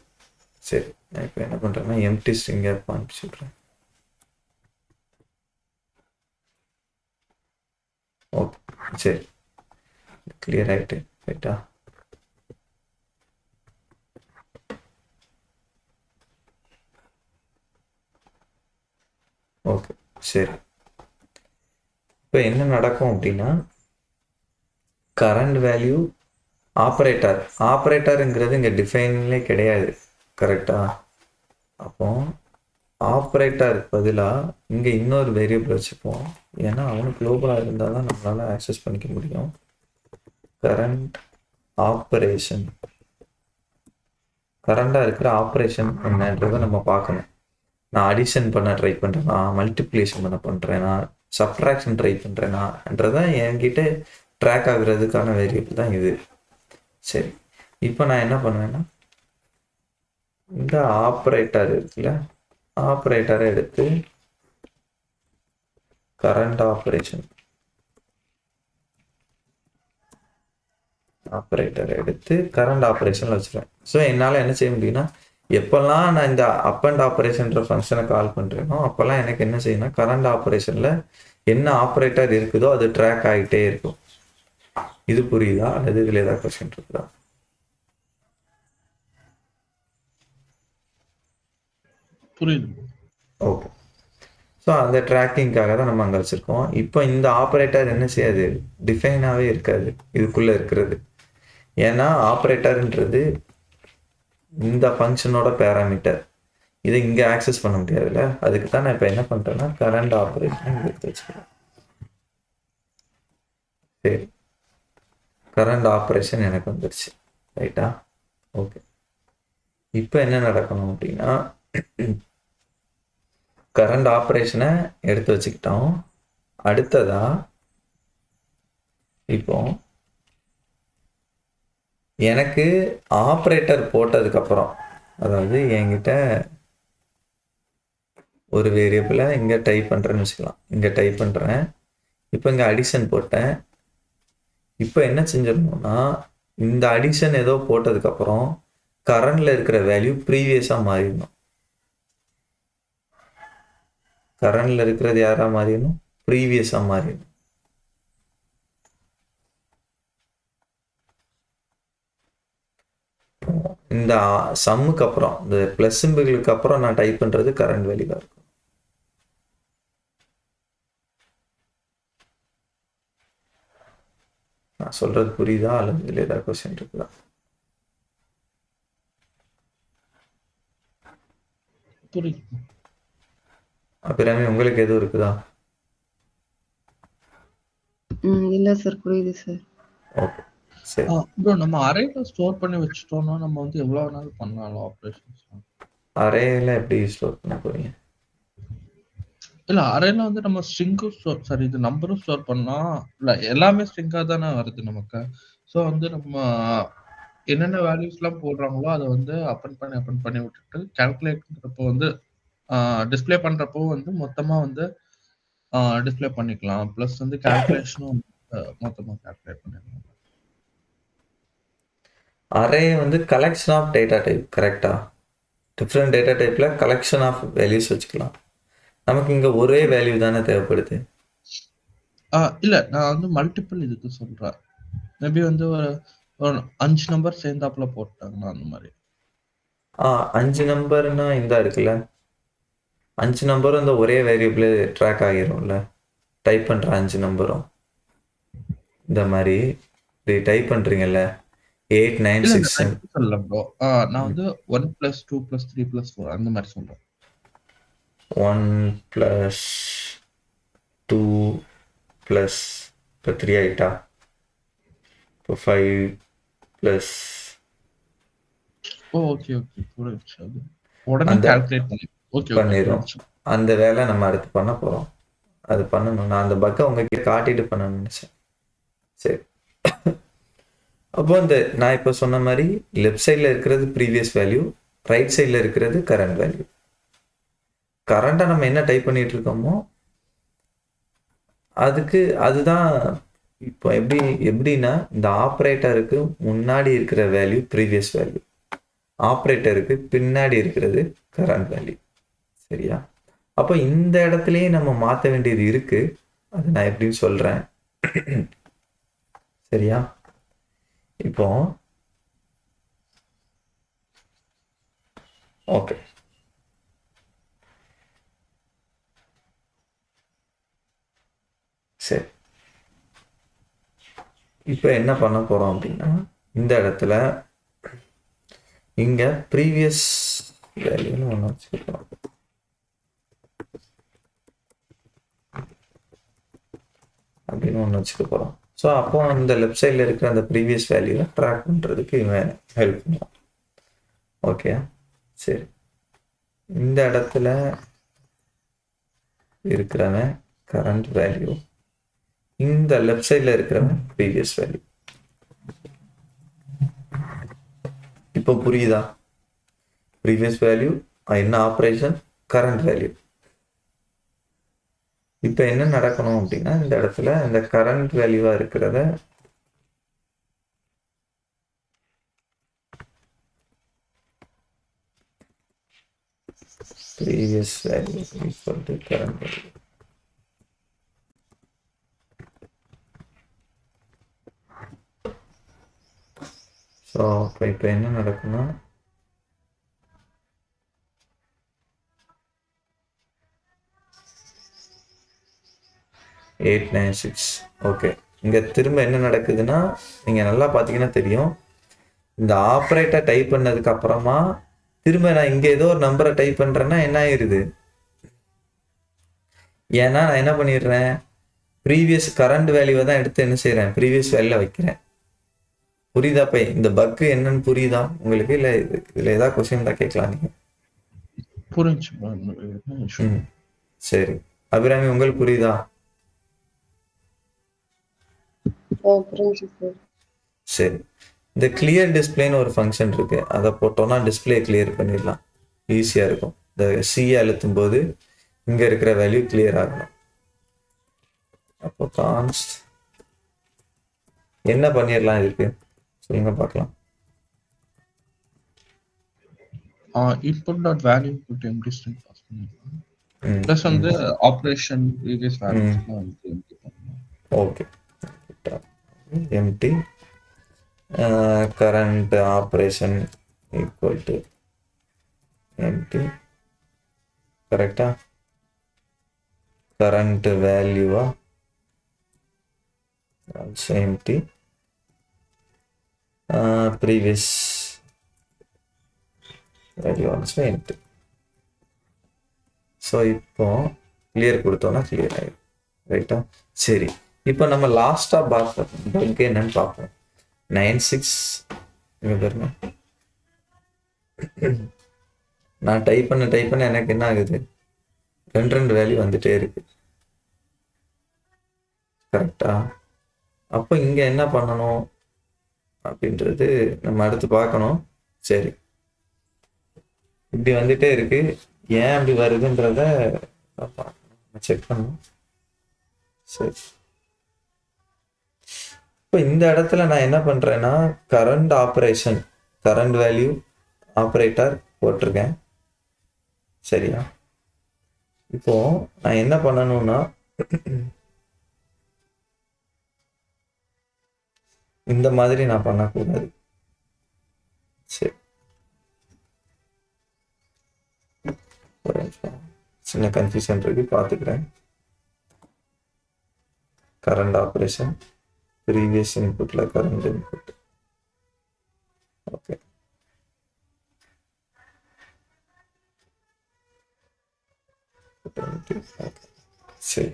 A: சரி, நான் இப்போ என்ன பண்ணுறேன்னா எம்டி ஸ்ட்ரிங்கை அனுப்பிச்சுட்றேன். ஓகே, சரி, கிளியர் ஆகிட்டு ரைட்டா. ஓகே, சரி. இப்போ என்ன நடக்கும் அப்படின்னா கரண்ட் வேல்யூ ஆப்ரேட்டருங்கிறது இங்கே டிஃபைன்லே கிடையாது. கரெக்டா? அப்போ ஆப்ரேட்டருக்கு பதிலாக இங்கே இன்னொரு வேரியபிள் வச்சுப்போம். ஏன்னா அவனுக்கு குளோபலாக இருந்தால் தான் நம்மளால் ஆக்சஸ் பண்ணிக்க முடியும். கரண்ட் ஆப்ரேஷன், கரண்டாக இருக்கிற ஆப்ரேஷன் என்னன்றதை நம்ம பார்க்கணும். நான் அடிஷன் பண்ண ட்ரை பண்ணுறேன்னா, மல்டிப்ளிகேஷன் பண்ண பண்ணுறேன்னா, சப்ட்ராக்ஷன் ட்ரை பண்ணுறேனான்றதான் என்கிட்ட ட்ராக் ஆகுறதுக்கான வேரியபிள் தான் இது. சரி, இப்போ நான் என்ன பண்ணுவேன்னா இந்த ஆப்ரேட்டர் இருக்குல்ல, ஆப்ரேட்டரை எடுத்து கரண்ட் ஆப்ரேஷன் வச்சுருவேன். ஸோ என்னால் என்ன செய்ய முடியும்னா எப்போல்லாம் நான் இந்த அப் அண்ட் ஆப்ரேஷன்ற ஃபங்க்ஷனை கால் பண்ணுறேனோ அப்போல்லாம் எனக்கு என்ன செய்யணும், கரண்ட் ஆப்ரேஷனில் என்ன ஆப்ரேட்டர் இருக்குதோ அது ட்ராக் ஆகிட்டே இருக்கும். இது புரியுதா அல்லது இதில் ஏதாவது கொஸ்டின் இருக்குதா?
D: புரியுது.
A: ஓகே, ஸோ அந்த ட்ராக்கிங்காக தான் நம்ம அங்கே வச்சுருக்கோம். இப்போ இந்த ஆப்ரேட்டர் என்ன செய்யாது, டிஃபைனாகவே இருக்காது இதுக்குள்ளே இருக்கிறது. ஏன்னா ஆப்ரேட்டர்ன்றது இந்த ஃபங்க்ஷனோட பேராமீட்டர், இதை இங்கே ஆக்சஸ் பண்ண முடியாதுல்ல. அதுக்கு தான் நான் இப்போ என்ன பண்ணுறேன்னா கரண்ட் ஆப்ரேஷன் எடுத்து வச்சுக்கிறேன். சரி, கரண்ட் ஆப்ரேஷன் எனக்கு வந்துடுச்சு ரைட்டா. ஓகே, இப்போ என்ன நடக்கணும் அப்படின்னா கரண்ட் ஆப்ரேஷனை எடுத்து வச்சுக்கிட்டோம். அடுத்ததா இப்போ எனக்கு ஆப்ரேட்டர் போட்டதுக்கப்புறம், அதாவது என்கிட்ட ஒரு வேரியபிளை இங்கே டைப் பண்ணுறேன்னு வச்சுக்கலாம். இங்கே டைப் பண்ணுறேன், இப்போ இங்கே அடிஷன் போட்டேன். இப்போ என்ன செஞ்சிடணும்னா இந்த அடிஷன் ஏதோ போட்டதுக்கப்புறம் கரண்டில் இருக்கிற வேல்யூ ப்ரீவியஸாக மாறிடணும். கரண்டில் இருக்கிறது யாராக மாறிடணும், ப்ரீவியஸாக மாறிடணும். இந்த சம்முக்கு அப்புறம், இந்த ப்ளஸ் சிம்பிளுக்கு அப்புறம் நான் டைப் பண்ணுறது கரண்ட் வேல்யூவாக இருக்கும். நான் சொல்கிறது புரியுதா அல்லது இதில் ஏதாவது கொஸ்டின் இருக்குதா?
D: புரியுது.
A: அப்புறமே உங்களுக்கு எதுவும் இருக்குதா?
C: இல்ல சார், புரியுது சார்.
A: ஓகே, சரி.
D: ப்ரோ, நம்ம அரேல ஸ்டோர் பண்ணி வச்சுட்டோம்னா நம்ம வந்து எவ்வளவு நாள் பண்ணலாம் ஆப்ரேஷன்ஸ்?
A: அரேல எப்படி ஸ்டோர் பண்ண போறீங்க?
D: இல்ல, அரேல வந்து நம்ம ஸ்ட்ரிங்கும் ஸ்டோர், சரி இது நம்பரும் ஸ்டோர் பண்ணலாம். இல்ல எல்லாமே ஸ்ட்ரிங்கா தானே வருது நமக்கு. ஸோ வந்து நம்ம என்னென்ன வேல்யூஸ்லாம் போடுறாங்களோ அதை வந்து அப்பன் பண்ணி விட்டுட்டு கால்குலேட் பண்றப்போ வந்து டிஸ்பிளே பண்றப்போ வந்து மொத்தமா வந்து டிஸ்பிளே பண்ணிக்கலாம். ப்ளஸ் வந்து கால்குலேஷனும் மொத்தமா கால்குலேட் பண்ணிடலாம்.
A: அரே வந்து கலெக்ஷன் ஆஃப் டேட்டா டைப், கரெக்டா? டிஃப்ரெண்ட் டேட்டா டைப்பில் கலெக்ஷன் ஆஃப் வேல்யூஸ் வச்சுக்கலாம். நமக்கு இங்கே ஒரே வேல்யூ தானே தேவைப்படுது.
D: இல்ல, நான் வந்து மல்டிபிள் இதுக்கு சொல்றேன். மேபி வந்து ஒரு 5 நம்பர் சேர்ந்தாப்புல போட்டாங்கன்னா அந்த மாதிரி.
A: 5 நம்பர்னா இந்த இருக்குல்ல, 5 நம்பரும் இந்த ஒரே வேரியபிள் ட்ராக் ஆகிரும்ல. டைப் பண்ணுற 5 நம்பரும் இந்த மாதிரி டைப் பண்ணுறீங்கல்ல, 8 9 6
D: சொல்ல ப்ரோ, நான் வந்து 1 + 2 + 3 + 4 அந்த மாதிரி சொல்றேன்.
A: 1 + 2 + இப்போ 3 ஆயிட்டா, இப்போ 5 +
D: ஓகே புரியுது. அது உடனே கால்குலேட் பண்ணி
A: பண்ணிடும். அந்த வேலை நம்ம அடுத்து பண்ண போகிறோம். அது பண்ணணும். நான் அந்த பக்கை உங்ககிட்ட காட்டிட்டு பண்ணணும்னு நினச்சேன். சரி, அப்போ நான் இப்போ சொன்ன மாதிரி லெஃப்ட் சைடில் இருக்கிறது ப்ரீவியஸ் வேல்யூ, ரைட் சைடில் இருக்கிறது கரண்ட் வேல்யூ. கரண்டாக நம்ம என்ன டைப் பண்ணிட்டு இருக்கோமோ அதுதான். இப்போ எப்படின்னா இந்த ஆப்ரேட்டருக்கு முன்னாடி இருக்கிற வேல்யூ ப்ரீவியஸ் வேல்யூ, ஆப்ரேட்டருக்கு பின்னாடி இருக்கிறது கரண்ட் வேல்யூ. சரியா? அப்போ இந்த இடத்துலயே நம்ம மாற்ற வேண்டியது இருக்கு. அது நான் எப்படின்னு சொல்றேன். சரியா? இப்போ ஓகே, சரி. இப்போ என்ன பண்ண போறோம் அப்படின்னா, இந்த இடத்துல இங்க ப்ரீவியஸ் வேல்யூன்னு ஒன்று வச்சுக்கலாம். அப்படின்னு ஒன்று வச்சுக்க போகிறோம். ஸோ அப்போ அந்த லெஃப்ட் சைடில் இருக்கிற அந்த ப்ரீவியஸ் வேல்யூவை ட்ராக் பண்ணுறதுக்கு இவன் ஹெல்ப் பண்ணுவான். ஓகே, சரி. இந்த இடத்துல இருக்கிறவன் கரண்ட் வேல்யூ, இந்த லெஃப்ட் சைடில் இருக்கிறவன் ப்ரீவியஸ் வேல்யூ. இப்போ புரியுதா? ப்ரீவியஸ் வேல்யூ என்ன ஆப்ரேஷன், கரண்ட் வேல்யூ. இப்போ என்ன நடக்கணும் அப்படின்னா, இந்த இடத்துல இந்த கரண்ட் வேல்யூவா இருக்கிறத previous value equal to current value. So இப்போ என்ன நடக்கும்னா, எயிட் 9 6. ஓகே, இங்கே திரும்ப என்ன நடக்குதுன்னா, நீங்கள் நல்லா பார்த்தீங்கன்னா தெரியும், இந்த ஆப்ரேட்டர் டைப் பண்ணதுக்கு அப்புறமா திரும்ப நான் இங்கே ஏதோ ஒரு நம்பரை டைப் பண்ணுறேன்னா என்ன ஆயிடுது? ஏன்னா நான் என்ன பண்ணிடுறேன், ப்ரீவியஸ் கரண்ட் வேல்யூவை தான் எடுத்து என்ன செய்கிறேன், ப்ரீவியஸ் வேல்யூவில் வைக்கிறேன். புரியுதா? இப்போ இந்த பக்கு என்னன்னு புரியுதா உங்களுக்கு? இல்லை இதில் ஏதாவது கொஸ்டின் தான் கேட்கலாம் நீங்கள்.
D: புரிஞ்சு.
A: சரி, அபிராமி உங்களுக்கு புரியுதா? சரி. இந்த கிளியர் டிஸ்பிளேன்னு ஒரு ஃபங்க்ஷன் இருக்கு, அதை போட்டோம்னா டிஸ்பிளே கிளியர் பண்ணிடலாம், ஈஸியா இருக்கும். இந்த சியை அழுத்தும் போது இங்க இருக்கிற வேல்யூ கிளியர் ஆகணும். அப்போ கான்ஸ்ட் என்ன பண்ணிடலாம் இதுக்கு சொல்லுங்க பார்க்கலாம்.
D: Input dot value put empty string pass பண்ணிடலாம். ப்ளஸ் வந்து ஆபரேஷன் ப்ரீவியஸ் வேல்யூஸ்லாம் வந்து எம்டி பண்ணலாம்.
A: Okay, empty current operation equal to empty. கரெக்டா? current value also empty. Previous value also empty. So இப்போ கிளியர் கொடுத்தோம்னா கிளியர் ஆயிடும். ரைட்டா? சரி, இப்போ நம்ம லாஸ்டா பக் என்னன்னு பார்ப்போம். 96 இங்க பாருங்க, நான் டைப் பண்ண எனக்கு என்ன ஆகுது, ரெண்டு வேல்யூ வந்துட்டே இருக்கு. கரெக்டா? அப்போ இங்க என்ன பண்ணணும் அப்படின்றது நம்ம அடுத்து பார்க்கணும். சரி, இப்படி வந்துட்டே இருக்கு, ஏன் அப்படி வருதுன்றத செக் பண்ணணும். சரி, இப்போ இந்த இடத்துல நான் என்ன பண்றேன்னா, current operation current value operator போட்டிருக்கேன். சரியா? இப்போ நான் என்ன பண்ணணும்னா, இந்த மாதிரி நான் பண்ணக்கூடாது. சரி, ஒரு நிமிஷம், சின்ன கன்ஃபியூஷன் இருக்கு, பார்த்துக்கிறேன். Current operation previous input la current input. Okay, சரி.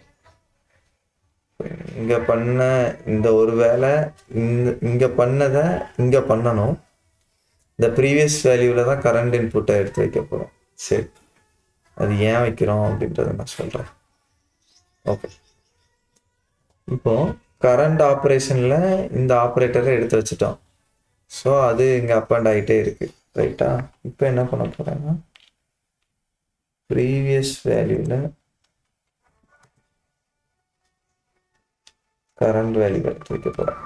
A: இங்க பண்ண இந்த ஒரு வேலை இங்க பண்ணத இங்க பண்ணணும். இந்த ப்ரீவியஸ் வேல்யூல தான் கரண்ட் இன்புட்டை எடுத்து வைக்க போறோம். சரி, அது ஏன் வைக்கிறோம் அப்படின்றத நான் சொல்றேன். ஓகே, இப்போ கரண்ட் ஆப்ரேஷன்ல இந்த ஆப்ரேட்டரை எடுத்து வச்சுட்டோம். ஸோ அது இங்கே அப் அண்ட் ஆகிட்டே இருக்கு. ரைட்டா? இப்போ என்ன பண்ண போகிறேன்னா ப்ரீவியஸ் வேல்யூவில் கரண்ட் வேல்யூ எடுத்து வைக்க போகிறேன்.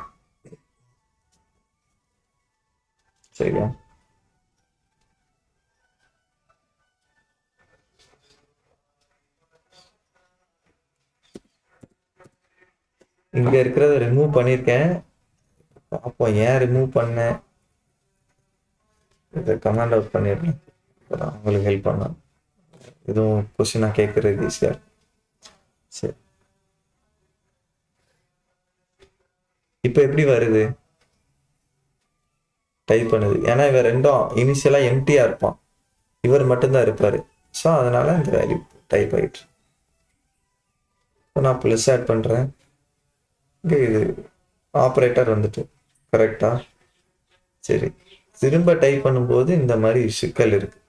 A: சரியா? இங்க இருக்கிறத ரிமூவ் பண்ணியிருக்கேன். அப்போ ஏன் ரிமூவ் பண்ணேன் இதை கமெண்ட் அவுட் பண்ணிடுறேன். அப்புறம் உங்களுக்கு ஹெல்ப் பண்ணலாம். எதுவும் கொஸ்டினாக கேட்குறது ஈஸியாக. சரி, இப்போ எப்படி வருது டைப் பண்ணுது? ஏன்னா இவர் ரெண்டும் இனிஷியலாக எம்டியாக இருப்பான், இவர் மட்டும்தான் இருப்பார். ஸோ அதனால இந்த வேல்யூ டைப் ஆகிட்டு. இப்போ நான் ப்ளஸ் ஆட் பண்ணுறேன். இங்கே இது ஆப்ரேட்டர் வந்துட்டு கரெக்டா? சரி, திரும்ப டைப் பண்ணும்போது இந்த மாதிரி சிக்கல் இருக்கு.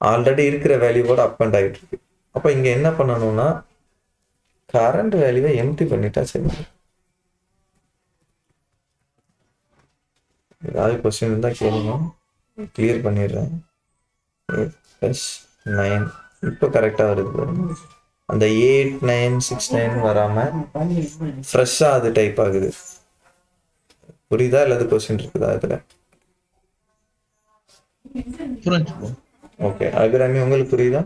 A: ஆல்ரெடி இருக்கிற வேல்யூவோட அப் அண்ட் ஆகிட்டு இருக்கு. அப்போ இங்கே என்ன பண்ணணும்னா கரண்ட் வேல்யூவை எம்டி பண்ணிட்டா சரி. ஏதாவது கொஸ்டின் இருந்தால் கேளுங்க, கிளியர் பண்ணிடுறேன். 8+9 இப்போ கரெக்டாக வருது. அந்த 8, 9, 6, 9 வராமல் ஃப்ரெஷ்ஷாக அது டைப் ஆகுது. புரியுதா? இல்லாத கொஸ்டின் இருக்குதா இதில்?
D: புரிஞ்சு.
A: ஓகே, அபிராமி உங்களுக்கு புரியுதா?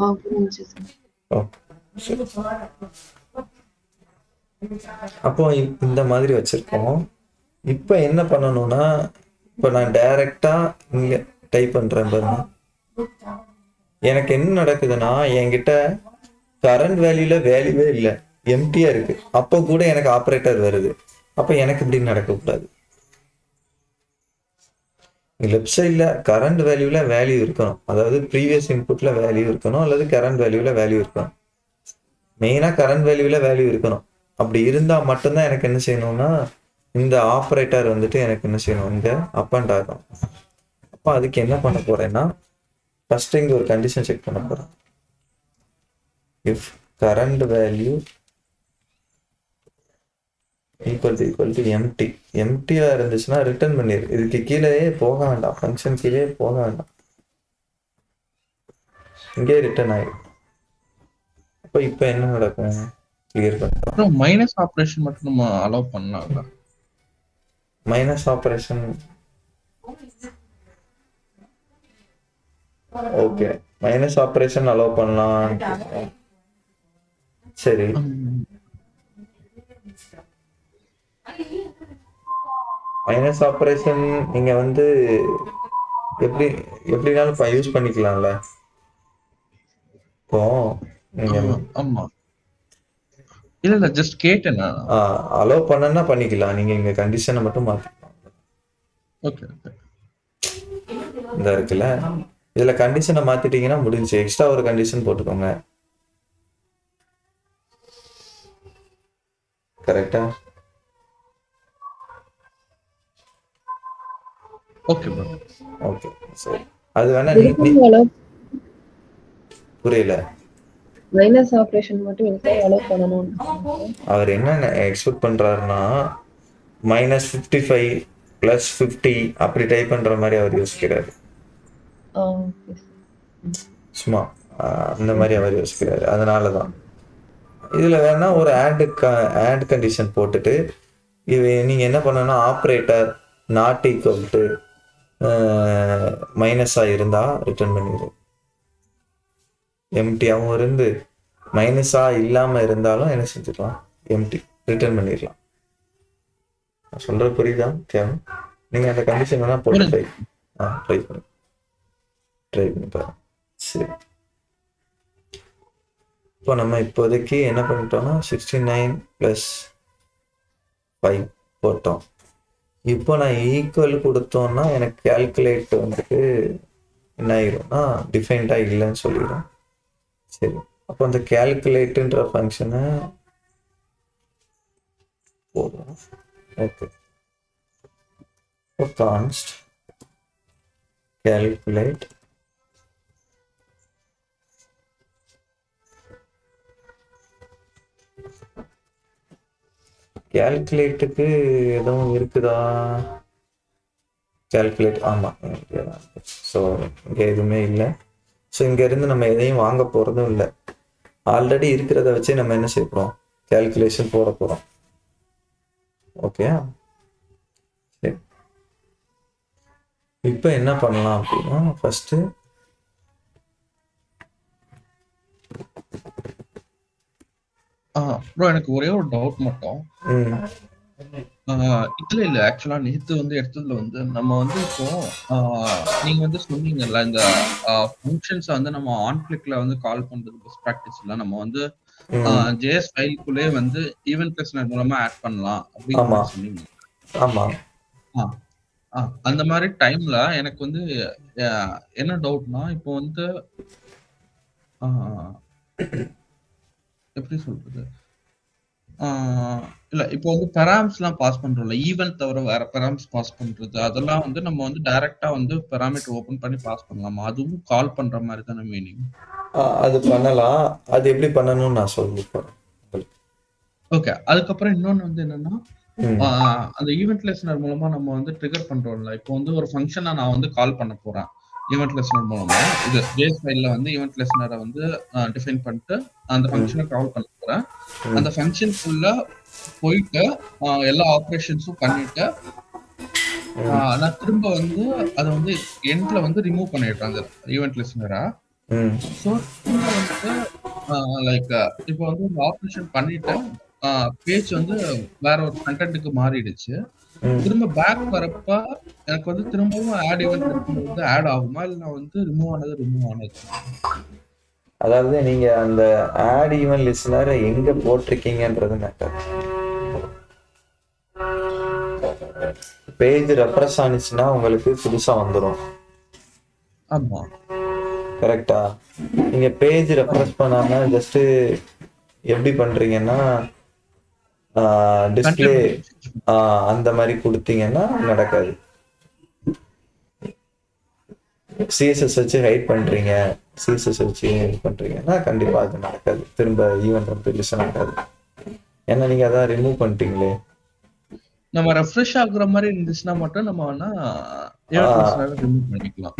C: புரிஞ்சுச்சு சார்.
A: ஓகே, அப்போ இந்த மாதிரி வச்சிருக்கோம். இப்போ என்ன பண்ணணும்னா இப்போ நான் டைரக்டா இங்க டைப் பண்றேன் பாருங்க. எனக்கு என்ன நடக்குதுன்னா என்கிட்ட கரண்ட் வேல்யூல வேல்யூவே இல்லை, எம்டியா இருக்கு. அப்போ கூட எனக்கு ஆப்ரேட்டர் வருது. அப்போ எனக்கு இப்படி நடக்கக்கூடாது. லெஃப்ட் சைடில் கரண்ட் வேல்யூல வேல்யூ இருக்கணும், அதாவது ப்ரீவியஸ் இன்புட்ல வேல்யூ இருக்கணும், அல்லது கரண்ட் வேல்யூல வேல்யூ இருக்கணும். மெயினாக கரண்ட் வேல்யூல வேல்யூ இருக்கணும். அப்படி இருந்தால் மட்டும்தான் எனக்கு என்ன செய்யணும்னா இந்த ஆப்ரேட்டர் வந்துட்டு எனக்கு என்ன செய்யணும், இங்கே அப் அண்ட் ஆகும். அப்போ அதுக்கு என்ன பண்ண போறேன்னா ஃபர்ஸ்ட் இங்கே ஒரு கண்டிஷன் செக் பண்ண போறேன். If current value equal to empty. எம்டியாக இருந்துச்சுன்னா ரிட்டர்ன் பண்ணிடு. இதுக்கு கீழேயே போக வேண்டாம், ஃபங்க்ஷன் கீழே போக வேண்டாம், இங்கே ரிட்டர்ன் ஆயிடும். அப்போ இப்போ என்ன நடக்கும் கிளியர் பண்ணுறோம்.
D: மைனஸ் ஆப்ரேஷன் மட்டும் நம்ம அலோவ் பண்ணலாம்ல?
A: Minus operation okay, minus operation allow பண்ணலாம். சரி, மைனஸ் ஆப்ரேஷன் நீங்க வந்து எப்படினாலும் யூஸ் பண்ணிக்கலாம்ல. இப்போ நீங்க
D: ஆமா, இல்ல ஜஸ்ட் கேட்டேன்.
A: அலோவ் பண்ணனா பண்ணிக்கலாம். நீங்க இங்க கண்டிஷனை மட்டும் மாத்திக்கலாம்.
D: ஓகே ஓகே,
A: இந்த இருக்குல்ல, இதுல கண்டிஷனை மாத்திட்டீங்கன்னா முடிஞ்சு. எக்ஸ்ட்ரா ஒரு கண்டிஷன் போட்டுக்கோங்க. கரெக்டா?
D: Okay bro.
A: ஓகே, சரி. அது வேணா புரியல.
C: மைனஸ் ஆபரேஷன் மட்டும் எதுக்காக அலோவ் பண்ணணும்?
A: அவர் என்ன எக்ஸ்பெக்ட் பண்றாருன்னா -55 +50 அப்படி டைப் பண்ற மாதிரி அவர் யோசிக்கிறாரு. சும்மா அந்த மாதிரி அவர் யோசிக்கிறாரு. அதனாலதான் இதுல வேணா ஒரு ஆட் கண்டிஷன் போட்டுட்டு நீங்க என்ன பண்ணணும்னா ஆப்ரேட்டர் நாட் ஈக்குவல் டு மைனஸா இருந்தா ரிட்டர்ன் பண்ணிடு. எம்டியாவும் இருந்து மைனஸா இல்லாம இருந்தாலும் என்ன செஞ்சுக்கலாம், எம்டி ரிட்டர்ன் பண்ணிடலாம். நான் சொல்றது புரியுதா? கேம் நீங்க அந்த கண்டிஷன் வேணா போட்டு ட்ரை பண்ணி பாருங்க. சரி, இப்போ நம்ம இப்போதைக்கு என்ன பண்ணிட்டோம்னா 69 + 5 போட்டோம். இப்போ நான் ஈக்குவல் கொடுத்தோம்னா எனக்கு கால்குலேட் வந்துட்டு என்ன ஆயிரும்னா டிஃபைன்டா இல்லைன்னு சொல்லிடும். சரி, அப்போ அந்த கால்குலேட்ன்ற ஃபங்க்ஷனை போடுவோம். ஓகே, கான்ஸ்ட் கால்குலேட் கேல்குலேட்டுக்கு எதுவும் இருக்குதா? கேல்குலேட் ஆமாம். ஸோ இங்கே எதுவுமே இல்லை. ஸோ இங்கேருந்து நம்ம எதையும் வாங்க போகிறதும் இல்லை. ஆல்ரெடி இருக்கிறத வச்சு நம்ம என்ன செய்ய போகிறோம்? கேல்குலேஷன் போட போகிறோம். ஓகே, சரி. இப்போ என்ன பண்ணலாம் அப்படின்னா, ஃபஸ்ட்டு
D: ப்ரோ எனக்கு ஒரே ஒரு டவுட் மட்டும். இதுல இல்ல ஆக்சுவலா நேத்து வந்து எடுத்ததுல வந்து நம்ம வந்து இப்போ நீங்க வந்து சொன்னீங்கல்ல இந்த ஃபங்க்ஷன்ஸ் வந்து நம்ம ஆன் கிளிக்ல வந்து கால் பண்றது பெஸ்ட் ப்ராக்டிஸ் இல்ல, நம்ம வந்து ஜேஎஸ் ஃபைலுக்குள்ளே வந்து ஈவென்ட் லிஸ்னர் மூலமா ஆட் பண்ணலாம் அப்படின்னு சொன்னீங்க.
A: ஆமா.
D: அந்த மாதிரி டைம்ல எனக்கு வந்து என்ன டவுட்னா, இப்போ வந்து எப்படி சொல்றது, இல்ல இப்போ வந்து பெராம்ஸ் எல்லாம் பாஸ் பண்றோம்ல, ஈவென்ட் தவிர வேற பெராம்ஸ் பாஸ் பண்றது, அதெல்லாம் வந்து நம்ம வந்து டைரக்டா வந்து பெராமீட்டர் ஓபன் பண்ணி பாஸ் பண்ணலாமா? அதுவும் கால் பண்ற மாதிரி தானே மீனிங்?
A: அது பண்ணலாம். அது எப்படி பண்ணணும்னு நான் சொல்லி போறேன்.
D: ஓகே, அதுக்கப்புறம் இன்னொன்னு வந்து என்னன்னா, அந்த ஈவென்ட் லிஸ்னர் மூலமா நம்ம வந்து ட்ரிகர் பண்றோம்ல. இப்போ வந்து ஒரு ஃபங்க்ஷனை நான் வந்து கால் பண்ண போறேன் ஈவென்ட் லிஸ்னர் மூலமா. இது ஜேஎஸ் ஃபைல்ல வந்து ஈவென்ட் லிஸ்னரை வந்து டிஃபைன் பண்ணிட்டு அந்த ஃபங்க்ஷனை கால் பண்ண போறேன். அந்த ஃபங்க்ஷனுக்குள்ள போயிட்டு எல்லா ஆப்ரேஷன்ஸும் பண்ணிட்டு நான் திரும்ப வந்து அதை வந்து எண்ட்ல வந்து ரிமூவ் பண்ணிடுறேன் அந்த ஈவென்ட் லிஸ்னரா. ஸோ திரும்ப வந்து லைக் இப்போ வந்து இந்த ஆப்ரேஷன் பண்ணிட்டு பேஜ் வந்து வேற ஒரு கண்டென்ட்டுக்கு மாறிடுச்சு. திரும்ப பேக் வரப்ப எனக்கு வந்து திரும்பவும் ஆட் ஈவென்ட் வந்து ஆட் ஆகுமா, இல்ல நான் வந்து ரிமூவ் ஆனது?
A: அதாவது நீங்க அந்த ஆட் ஈவென்ட் லிஸ்னர் எங்க போட்டிருக்கீங்கன்றது மேட்டர். பேஜ் ரெஃப்ரெஷ் ஆனிச்சுன்னா உங்களுக்கு புதுசா வந்துடும்.
D: ஆமா,
A: கரெக்டா? நீங்க பேஜ் ரெஃப்ரெஷ் பண்ணாம ஜஸ்ட் எப்படி பண்றீங்கன்னா டிஸ்பிளே அந்த மாதிரி கொடுத்தீங்கன்னா நடக்காது. சிஎஸ்எஸ் வச்சு ஹைட் பண்றீங்க, சிஎஸ்எஸ் வச்சு ஹைட் பண்றீங்கன்னா கண்டிப்பா அது நடக்காது. திரும்ப ஈவென்ட் வந்து லிஸ்ட் ஆகாது. ஏன்னா நீங்க அதான் ரிமூவ் பண்ணிட்டீங்களே.
D: நம்ம ரெஃப்ரெஷ் ஆகுற மாதிரி இருந்துச்சுன்னா மட்டும் நம்ம வேணா ரிமூவ் பண்ணிக்கலாம்.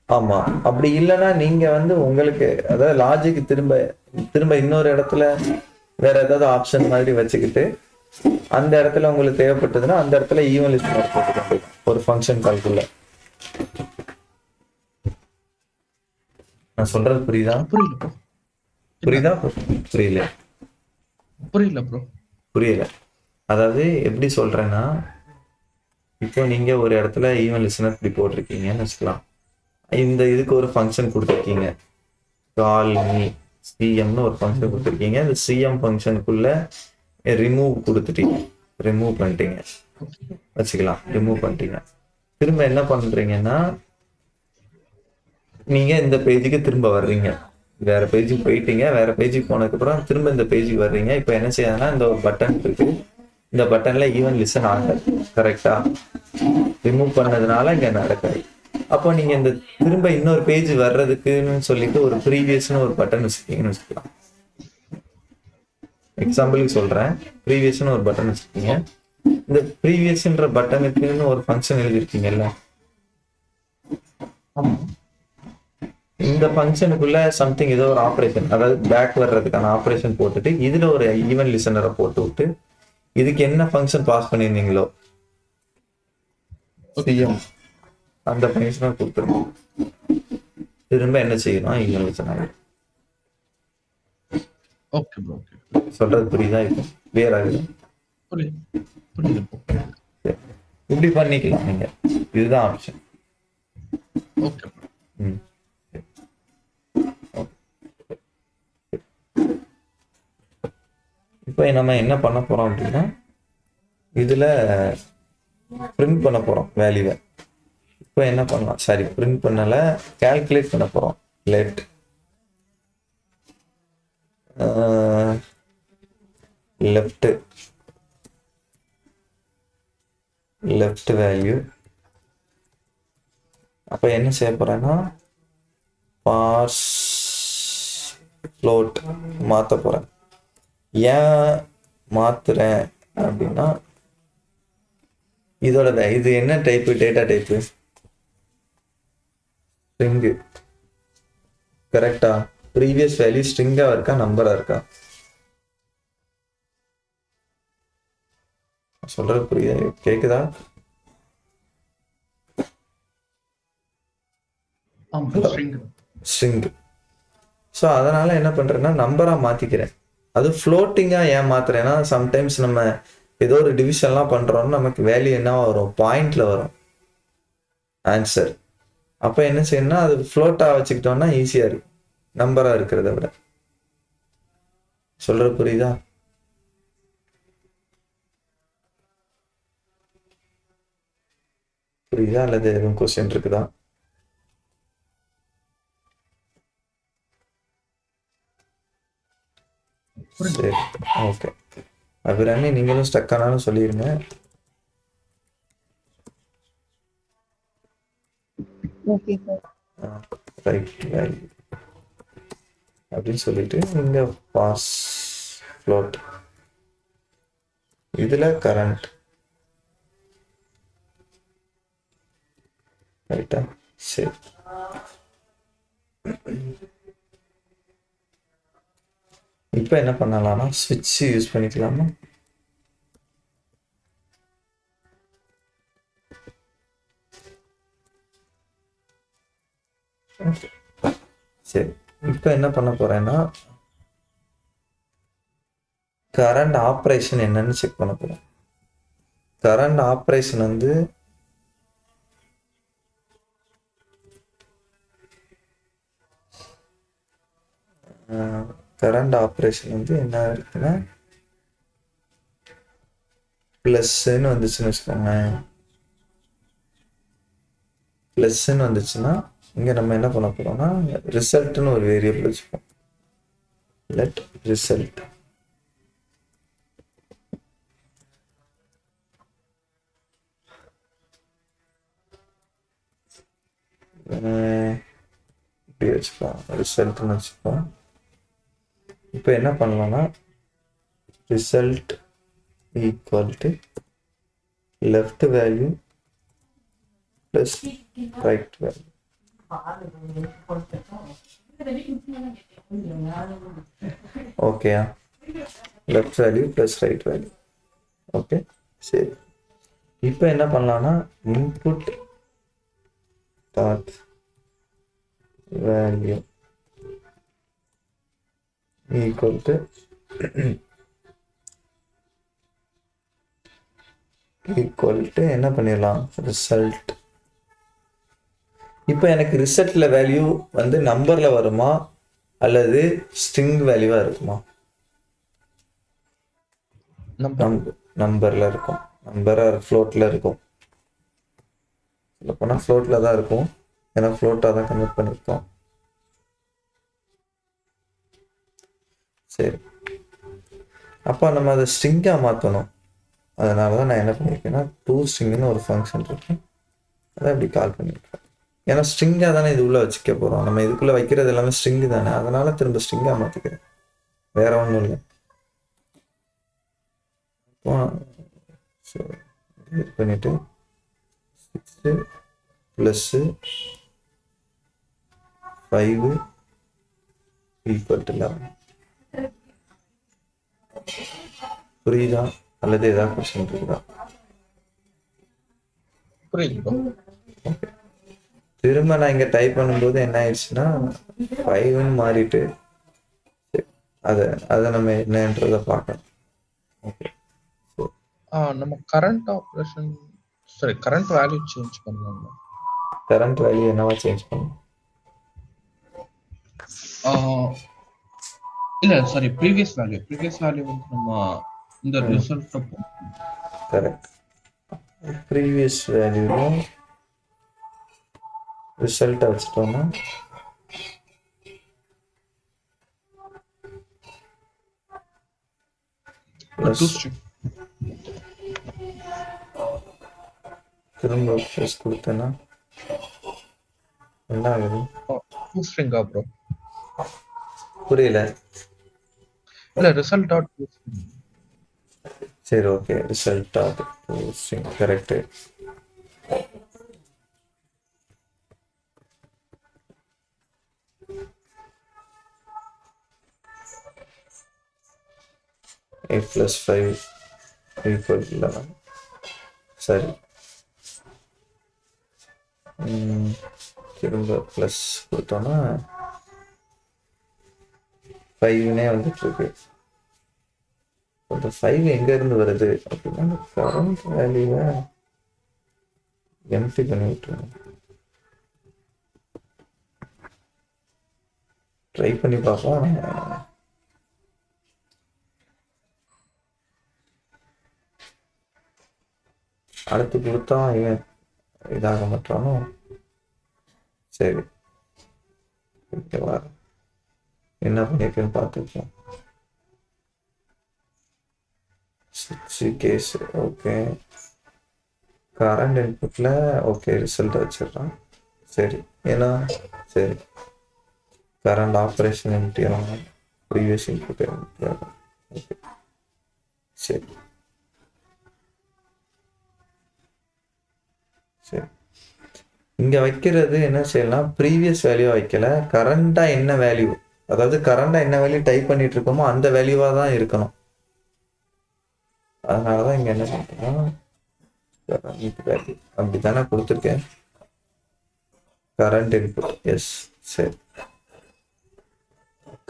A: ஆமா, அப்படி இல்லைன்னா நீங்க வந்து உங்களுக்கு அதாவது லாஜிக் திரும்ப இன்னொரு இடத்துல வேற ஏதாவது ஆப்ஷன் மாதிரி வச்சுக்கிட்டு அந்த இடத்துல உங்களுக்கு தேவைப்பட்டதுன்னா அந்த இடத்துல ஈவன் லிஸ்ட் போட்டுக்கோங்க ஒரு ஃபங்க்ஷன் கால்குள்ள. நான் சொல்றது புரியுதா? புரியல
D: ப்ரோ.
A: புரியல. அதாவது எப்படி சொல்றேன்னா, இப்போ நீங்க ஒரு இடத்துல ஈவன் லிஸ்னர் இப்படி போட்டிருக்கீங்கன்னு வச்சுக்கலாம். இந்த இதுக்கு ஒரு ஃபங்க்ஷன் கொடுத்துருக்கீங்க, கால் மீ சிஎம்னு ஒரு ஃபங்க்ஷன் கொடுத்துருக்கீங்க. இந்த சிஎம் ஃபங்க்ஷனுக்குள்ள ரிமூவ் கொடுத்துட்டீங்க, ரிமூவ் பண்ணிட்டீங்க வச்சுக்கலாம். ரிமூவ் பண்ணிட்டீங்க. திரும்ப என்ன பண்றீங்கன்னா, நீங்க இந்த பேஜுக்கு திரும்ப வர்றீங்க. வேற பேஜுக்கு போயிட்டீங்க, வேற பேஜுக்கு போனதுக்கு அப்புறம் திரும்ப இந்த பேஜுக்கு வர்றீங்க. இப்போ என்ன செய்யணும்னா, இந்த ஒரு பட்டன் இருக்கு, இந்த பட்டன்ல ஈவன் லிசன் ஆகாது. கரெக்டா? ரிமூவ் பண்ணதுனால இங்க நடக்காது. அப்போ நீங்க இந்த திரும்ப இன்னொரு பேஜ் வர்றதுக்குன்னு சொல்லிட்டு ஒரு ப்ரீவியஸ்னு ஒரு பட்டன் வச்சிருக்கீங்கன்னு வச்சுக்கலாம். எக்ஸாம்பிளுக்கு சொல்றேன், ப்ரீவியஸ்னு ஒரு பட்டன் வச்சிருக்கீங்க. இந்த ப்ரீவியஸ்ன்ற பட்டனுக்குன்னு ஒரு ஃபங்க்ஷன் எழுதிருக்கீங்கல்ல, இந்த ஃபங்க்ஷனுக்குள்ள சம்திங் ஏதோ ஒரு ஆப்ரேஷன், அதாவது பேக் வர்றதுக்கான ஆப்ரேஷன் போட்டுட்டு இதுல ஒரு ஈவன் லிசனரை போட்டு விட்டு இதுக்கு என்ன ஃபங்க்ஷன் பாஸ் பண்ணியிருந்தீங்களோ சிஎம் அந்த ஃபங்க்ஷனை கொடுத்துருங்க. திரும்ப என்ன செய்யணும், ஈவன் லிசனர்.
D: Okay bro.
A: சொல்றது புரியுதா? இப்போ கிளியர் ஆகுது? இப்படி பண்ணிக்கலாம் நீங்க. இதுதான் ஆப்ஷன்.
D: ஓகே.
A: இப்போ நம்ம என்ன பண்ண போறோம் அப்படின்னா, இதுல பிரிண்ட் பண்ண போறோம் வேல்யூவை. இப்போ என்ன பண்ணலாம், சாரி பிரிண்ட் பண்ணல, கால்குலேட் பண்ண போறோம். Left value. அப்ப என்ன செய்ய போறேன்னா, பார்ஸ் ஃப்ளோட் மாத்த போறேன். ஏன் மாத்துறேன் அப்படின்னா இதோட இது என்ன டைப்பு, டேட்டா டைப்பு? ஸ்ட்ரிங்கு. கரெக்டா? ப்ரீவியஸ் வேல்யூ ஸ்ட்ரிங்கா இருக்கா நம்பரா இருக்கா? சொல்றது புரியுது, கேக்குதா? ஸ்ட்ரிங். ஸோ அதனால என்ன பண்றேன்னா நம்பரா மாத்திக்கிறேன். அது ஃப்ளோட்டிங்கா ஏன் மாத்துறேன்னா, சம்டைம்ஸ் நம்ம ஏதோ ஒரு டிவிஷன்லாம் பண்றோம்னா நமக்கு வேல்யூ என்ன வரும், பாயிண்ட்ல வரும் ஆன்சர். அப்ப என்ன செய்யணும்னா அது ஃப்ளோட்டா வச்சுக்கிட்டோம்னா ஈஸியா இருக்கும் நம்பரா இருக்கிறத விட. சொல்றது புரியுதா? புரியுதா அல்லது எதுவும் கொஸ்டின் இருக்குதா? சரி, ஓகே. அபிராமி நீங்களும் ஸ்டக் ஆனாலும் சொல்லிருங்க.
C: Okay sir.
A: ரைட் வேல்யூ அப்படின்னு சொல்லிட்டு இங்க பாஸ் ஃப்ளோட், இதுல கரண்ட். ரைட்டா? சரி. இப்போ என்ன பண்ணலாம்னா ஸ்விட்ச் யூஸ் பண்ணிக்கலாமா? சரி, இப்போ என்ன பண்ண போறேன்னா கரண்ட் ஆப்ரேஷன் என்னன்னு செக் பண்ண போறேன். கரண்ட் ஆப்ரேஷன் வந்து என்ன இருக்குன்னா பிளஸ்ன்னு வந்துச்சுன்னு வச்சுக்கோங்க. பிளஸ்ன்னு வந்துச்சுன்னா இங்க நம்ம என்ன பண்ண போறோம்னா ரிசல்ட்னு ஒரு வேரியபிள் வச்சுப்போம். லெட் ரிசல்ட் இப்படி வச்சுக்கலாம், ரிசல்ட்னு வச்சுப்போம். இப்போ என்ன பண்ணலாம்னா result equal to left value plus right value. ஓகேயா? Left value plus right value. Okay, சரி. இப்போ என்ன பண்ணலாம்னா input dot value equal to என்ன பண்ணிடலாம் ரிசல்ட். இப்போ எனக்கு ரிசல்ட்ல வேல்யூ வந்து நம்பர்ல வருமா அல்லது ஸ்ட்ரிங் வேல்யூவா இருக்குமா? நம்பர்ல இருக்கும். நம்பரா ஃப்ளோட்ல இருக்கும். சொல்ல போனா ஃப்ளோட்ல தான் இருக்கும், ஏன்னா ஃப்ளோட்டா தான் கன்வெர்ட் பண்ணிருக்கோம். சரி, அப்போ நம்ம அதை ஸ்ட்ரிங்கா மாற்றணும். அதனால தான் நான் என்ன பண்ணியிருக்கேன்னா டூ ஸ்ட்ரிங்னு ஒரு ஃபங்க்ஷன் இருக்கு, அதை அப்படி கால் பண்ணியிருக்கேன். ஏன்னா ஸ்ட்ரிங்காக தானே இது உள்ள வச்சுக்க போகிறோம், நம்ம இதுக்குள்ளே வைக்கிறது எல்லாமே ஸ்ட்ரிங்கு தானே, அதனால திரும்ப ஸ்ட்ரிங்காக மாற்றிக்கிறேன், வேற ஒன்றும் இல்லை. இது பண்ணிட்டு 6 + 5 ஈக்குவல் டு 11. புரியுதா அல்லது ஏதாவது கொஸ்டின் இருக்குதா?
D: புரியுது.
A: ஓகே, திரும்ப நான் இங்கே டைப் பண்ணும்போது என்ன ஆயிடுச்சுன்னா 5ன்னு மாறிட்டு அதை நம்ம என்னன்றதை பார்க்கணும். ஓகே,
D: நம்ம current operation current value change பண்ணலாம்.
A: கரண்ட் வேல்யூ என்னவா சேஞ்ச் பண்ணணும்?
D: இல்ல சாரி, ப்ரீவியஸ் வேல்யூ வந்து நம்ம இந்த ரிசல்ட்
A: கரெக்ட். ப்ரீவியஸ் வேல்யூல ரிசல்ட்டை வச்சுட்டோம்னா திரும்ப ப்ளஸ் கொடுத்தேன்னா என்ன ஆகுது?
D: ப்ரோ
A: புரியல.
D: இல்ல ரிசல்ட் டாட்
A: சரி okay, result of string correct. a plus 5 equal 11. சரி, திரும்ப ப்ளஸ் கொடுத்தோன்னா 5னே வந்துட்டு இருக்கு. அந்த 5 எங்கேருந்து வருது அப்படின்னா கரண்ட் வேல்யூவை எம்டி பண்ணி விட்டுருங்க. ட்ரை பண்ணி பார்ப்போம். அடுத்து கொடுத்தா இவன் இதாக மாட்டானோ. சரி, ஓகேவா, என்ன பண்ணியிருக்கேன்னு பார்த்துருக்கோம். கேஸ் ஓகே, கரண்ட் இன்புட்டில் ஓகே ரிசல்ட் வச்சிடறான். சரி, ஏன்னா சரி கரண்ட் ஆப்ரேஷன் எம்டி ஆகும், ப்ரீவியஸ் இன்புட் எம்டி ஆகும். ஓகே சரி சரி, இங்கே வைக்கிறது என்ன செய்யலாம், ப்ரீவியஸ் வேல்யூ வைக்கல, கரண்டாக என்ன வேல்யூ, அதாவது கரண்டாக என்ன வேல்யூ டைப் பண்ணிட்டு இருக்கோமோ அந்த வேல்யூவாக தான் இருக்கணும். அதனால தான் இங்கே என்ன பண்ணுறோம், கரண்ட் வேல்யூ அப்படி தானே கொடுத்துருக்கேன். கரண்ட் இன்புட் எஸ், சரி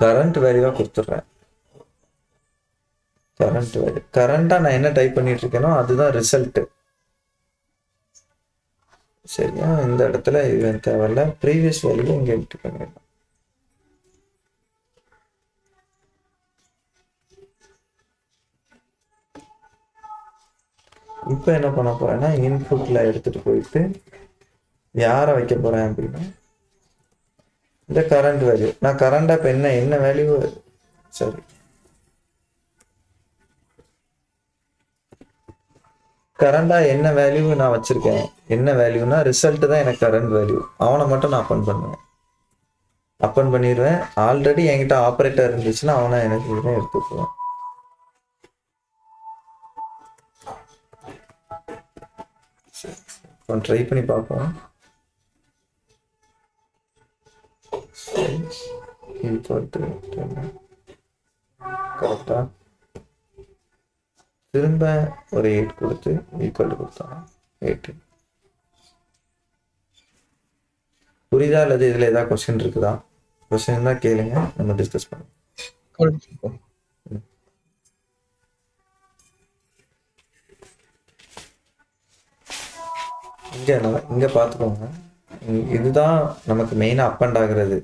A: கரண்ட் வேல்யூவாக கொடுத்துட்றேன். கரண்ட் வேல்யூ கரண்டாக நான் என்ன டைப் பண்ணிட்டு இருக்கேனோ அதுதான் ரிசல்ட்டு. சரியா, இந்த இடத்துல இது தேவையில்ல, ப்ரீவியஸ் வேல்யூ இங்கே என்ட்ரி பண்ணிடலாம். இப்போ என்ன பண்ண போறேன்னா இன்புட்ல எடுத்துட்டு போயிட்டு யாரை வைக்க போறேன் அப்படின்னா இந்த கரண்ட் வேல்யூ. நான் கரண்டா இப்போ என்ன வேல்யூ, சரி கரண்டா என்ன வேல்யூ நான் வச்சிருக்கேன், என்ன வேல்யூனா ரிசல்ட் தான் எனக்கு கரண்ட் வேல்யூ. அவனை மட்டும் நான் அப்பன் பண்ணுவேன், அப்பன் பண்ணிடுவேன். ஆல்ரெடி என்கிட்ட ஆப்ரேட்டர் இருந்துச்சுன்னா அவனை எனக்கு எடுத்துக்குவேன். ட்ரை பண்ணி பார்ப்போம். கரெக்டா, திரும்ப ஒரு 8 கொடுத்து ஈக்குவல் கொடுத்தோம் 8. புரியுதா, அல்லது இதுல ஏதாவது கொஸ்டின் இருக்குதா? கொஸ்டின் தான் கேளுங்க, நம்ம டிஸ்கஸ் பண்ணுவோம். இங்க பார்த்துக்கோங்க, இதுதான் நமக்கு மெயினா அப் அண்ட் ஆகுறது.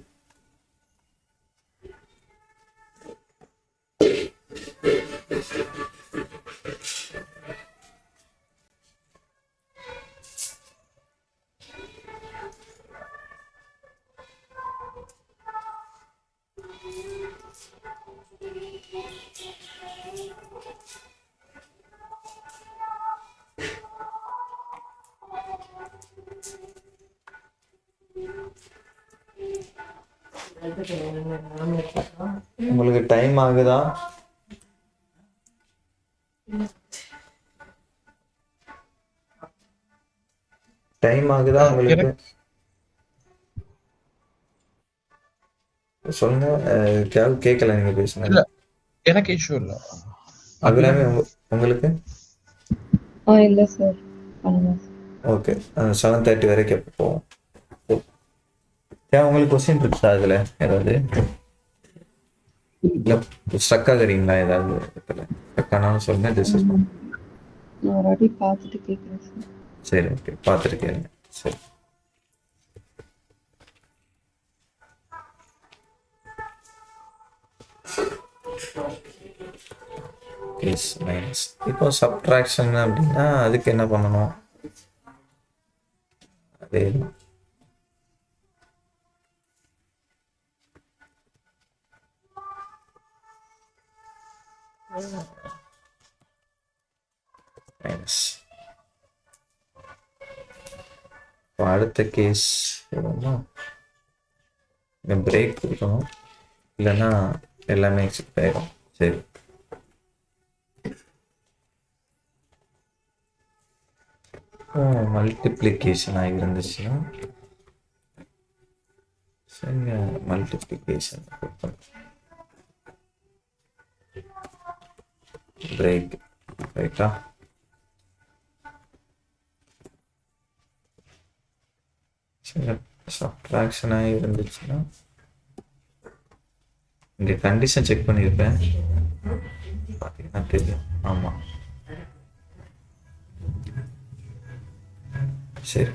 A: உங்களுக்கு டைம் ஆகுதா? டைம் ஆகுதா உங்களுக்கு? சொல்லுங்க, கேட்கல நீங்க பேசுங்க.
D: எனக்கு இஷ்யூ இல்ல.
A: அபிராமி உங்களுக்கு?
C: இல்ல சார், பண்ணுங்க.
A: ஓகே, 7:30 வரைக்கும் எப்போ போவோம். உங்களுக்கு கொஸ்டின் இருக்கா அதுல ஏதாவது? இல்ல ஸ்ட்ரக் ஆகுறீங்களா ஏதாவது இடத்துல? ஸ்ட்ரக் ஆனாலும் சொல்லுங்க, டிஸ்கஸ் பண்ணுவோம்.
C: நான் ஒரு வாட்டி பார்த்துட்டு கேட்குறேன் சார்.
A: சரி ஓகே, பார்த்துட்டு கேளுங்க. சரி மைனஸ். இப்போ சப்ட்ராக்ஷன் அப்படின்னா அதுக்கு என்ன பண்ணணும்? அதே மைனஸ். அடுத்த கேஸ் பிரேக் கொடுக்கணும், இல்லைன்னா எல்லாமே எக்ஸிட் ஆயிடும். சரி மல்டிப்ளிகேஷனாக இருந்துச்சுன்னா சரிங்க, மல்டிப்ளிகேஷன் பிரேக் ரைட்டா. சரி, சப்ட்ராக்ஷனாக இருந்துச்சுன்னா இங்கே கண்டிஷன் செக் பண்ணியிருப்பேன் பார்த்தீங்கன்னா தெரியும். ஆமாம், சரி.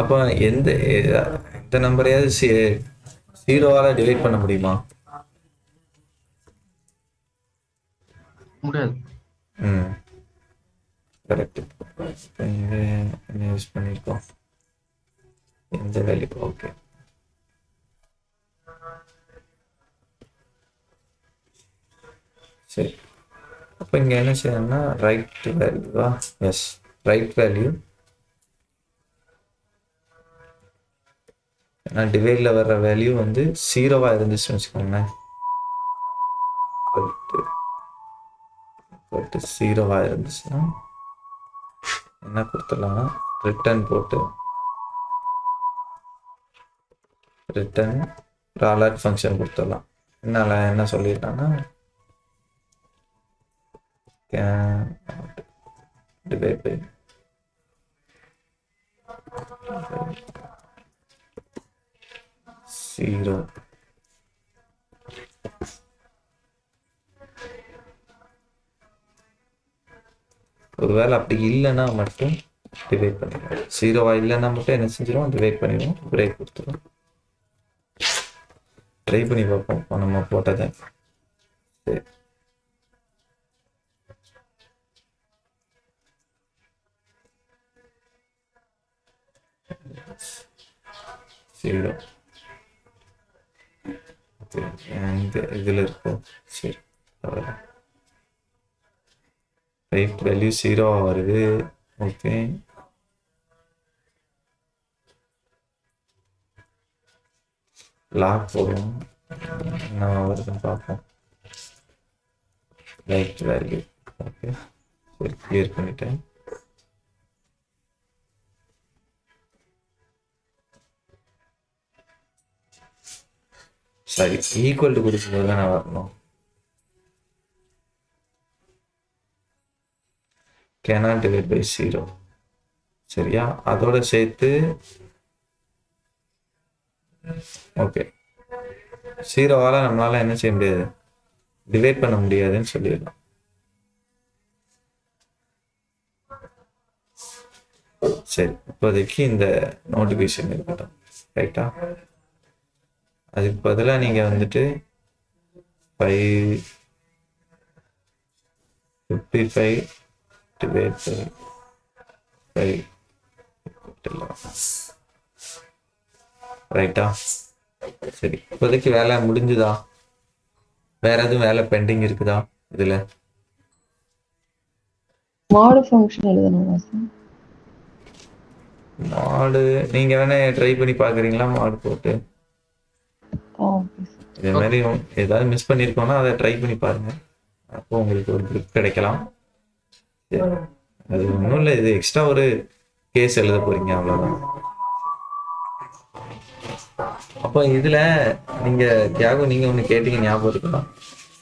A: அப்போ எந்த நம்பரையாவது ஜீரோவால் டிவைட் பண்ண முடியுமா?
D: முடியாது.
A: கரெக்ட். இங்கே என்ன யூஸ் பண்ணியிருக்கோம், எந்த வேல்யூ? ஓகே, சரி. அப்போ இங்கே என்ன செய்யணும்னா ரைட் வேல்யூவா? Yes, right value. ஏன்னா டிவைடில் வர்ற வேல்யூ வந்து ஜீரோவாக இருந்துச்சுன்னு வச்சுக்கோங்களேன், ஜீரோவாக இருந்துச்சுன்னா என்ன கொடுத்துடலாம்னா ரிட்டர்ன் போட்டு ரிட்டர்ன் ஒரு அலர்ட் ஃபங்க்ஷன் கொடுத்துடலாம். என்ன சொல்லிடலாம்னா divide by 0. ஒருவேளை அப்படி இல்லைன்னா மட்டும் டிவைட் பண்ணிடுவோம். 0 இல்லைன்னா மட்டும் என்ன செஞ்சிடும், டிவைட் பண்ணிடுவோம், பிரேக் கொடுத்துருவோம். ட்ரை பண்ணி பார்ப்போம் நம்ம போட்டதை. சரி, 0 இதில் இருக்கும். சரி, ரைட் வேல்யூ 0 வருது. ஓகே, லாக் போடுவோம், என்ன வருதுன்னு பார்ப்போம். ரைட் வேல்யூ ஓகே, சரி, கிளியர் பண்ணிட்டேன். சரி, ஈக்குவல் டு கொடுக்கும்போது தான் நான் வரணும். cannot divide by 0. சரியா, அதோட சேர்த்து ஓகே, 0வால நம்மளால என்ன செய்ய முடியாது, டிவைட் பண்ண முடியாதுன்னு சொல்லிடலாம். சரி, இப்போதைக்கு இந்த நோட்டிஃபிகேஷன் இருக்கட்டும், ரைட்டா. அதுக்கு பதிலாக நீங்கள் வந்துட்டு 55 divide by 5 ரைட்டா. சரி, இப்போதைக்கு வேலை முடிஞ்சுதா? வேற எதுவும் வேலை பெண்டிங் இருக்குதா இதுல?
C: மாடு ஃபங்க்ஷன் எழுதணுமா சார்?
A: மாடு நீங்க வேணா ட்ரை பண்ணி பாக்குறீங்களா? மாடு போட்டு இதே மாதிரி ஏதாவது மிஸ் பண்ணிருக்கோம்னா அதை ட்ரை பண்ணி பாருங்க. அப்போ உங்களுக்கு ஒரு கிரிப் கிடைக்கலாம். அது ஒன்றும் இல்லை, இது எக்ஸ்ட்ரா ஒரு கேஸ் எழுத போறீங்க, அவ்வளோதான். அப்போ இதுல நீங்க தியாகம் நீங்க ஒன்று கேட்டீங்க, ஞாபகம் இருக்கலாம்.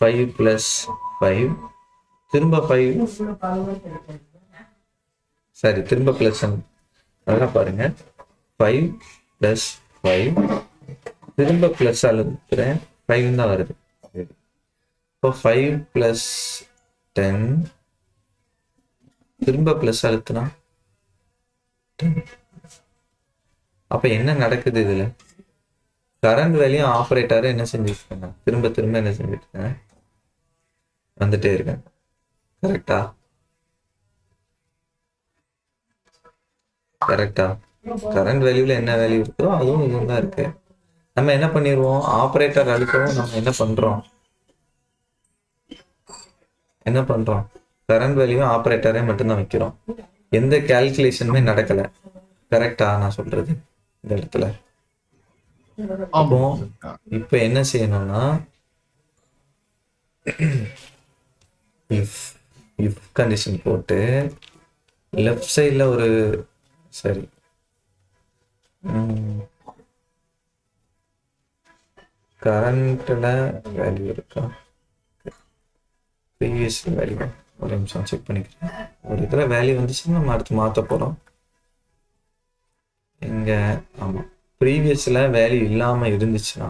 A: 5 + 5 திரும்ப 5 சரி திரும்ப பிளஸ் அதெல்லாம் பாருங்க. 5 + 5 திரும்ப பிளஸ் அழுத்துறேன், 5 தான் வருது. இப்போ 5 + 10 திரும்ப பிளஸ் அழுத்தினா 10. அப்ப என்ன நடக்குது இதுல? கரண்ட் வேல்யூ ஆபரேட்டரை என்ன செஞ்சுருக்காங்க, திரும்ப திரும்ப என்ன செஞ்சுருக்காங்க, வந்துட்டே இருக்காங்க. கரெக்டா? கரெக்டா? கரண்ட் வேல்யூல என்ன வேல்யூ இருக்கோ அதுவும் இதுவும் தான் இருக்கு. நம்ம என்ன பண்ணிடுவோம், ஆபரேட்டர் அழுத்தவும் நம்ம என்ன பண்றோம் கரண்ட் வேல்யூ ஆபரேட்டரே மட்டும்தான் வைக்கிறோம். எந்த கால்குலேஷனுமே நடக்கல. கரெக்டா நான் சொல்றது இந்த இடத்துல? அப்போ இப்ப என்ன செய்யணும்னா இஃப் கண்டிஷன் போட்டு லெஃப்ட் சைட்ல ஒரு சரி. கரண்ட்டில் வேல்யூ இருக்கா? ப்ரீவியஸ் வேல்யூ ஒரு நிமிஷம் செக் பண்ணிக்கிறேன். ஒரு இதில் வேல்யூ வந்துச்சுன்னா நம்ம அடுத்து மாற்ற போகிறோம். இங்கே ஆமாம், ப்ரீவியஸில் வேல்யூ இல்லாமல் இருந்துச்சுன்னா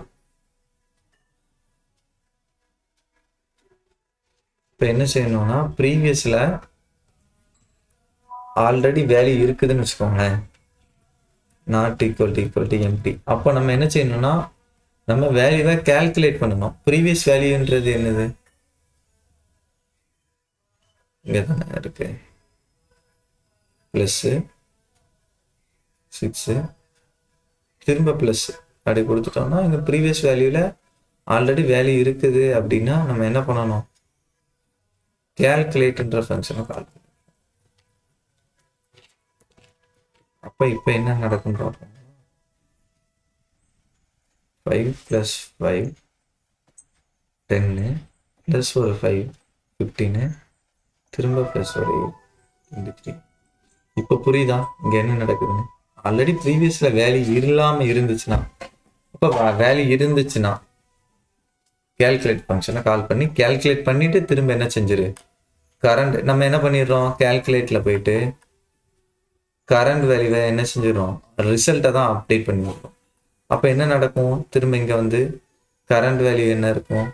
A: இப்போ என்ன செய்யணும்னா, ப்ரீவியஸில் ஆல்ரெடி வேல்யூ இருக்குதுன்னு வச்சுக்கோங்களேன், நாட் ஈக்குவல் டு எம்டி. அப்போ நம்ம என்ன செய்யணும்னா, நம்ம வேல்யூவை கால்குலேட் பண்ணணும். ப்ரீவியஸ் வேல்யூன்றது என்னது? இங்கே தானே இருக்கு, +6 திரும்ப ப்ளஸ் அப்படி கொடுத்துட்டோம்னா, இங்கே ப்ரீவியஸ் வேல்யூவில் ஆல்ரெடி வேல்யூ இருக்குது அப்படின்னா நம்ம என்ன பண்ணணும், கால்குலேட்ன்ற ஃபங்க்ஷனை கால் பண்ணணும். அப்போ இப்போ என்ன நடக்கும் பார்ப்போம். 5 + 5 10 + ஒரு 5 15 திரும்ப ப்ளஸ் ஒரு 23. இப்போ புரியுதா இங்கே என்ன நடக்குதுன்னு? ஆல்ரெடி ப்ரீவியஸில் வேல்யூ இல்லாமல் இருந்துச்சுன்னா, இப்போ வேல்யூ இருந்துச்சுன்னா கால்குலேட் ஃபங்க்ஷனை கால் பண்ணி கால்குலேட் பண்ணிவிட்டு திரும்ப என்ன செஞ்சிரு, கரண்ட் நம்ம என்ன பண்ணிடுறோம், கால்குலேட்டில் போயிட்டு கரண்ட் வேல்யூவை என்ன செஞ்சிடறோம், ரிசல்ட்டை தான் அப்டேட் பண்ணிடுறோம். அப்போ என்ன நடக்கும், திரும்ப இங்கே வந்து கரண்ட் வேல்யூ என்ன இருக்கும்,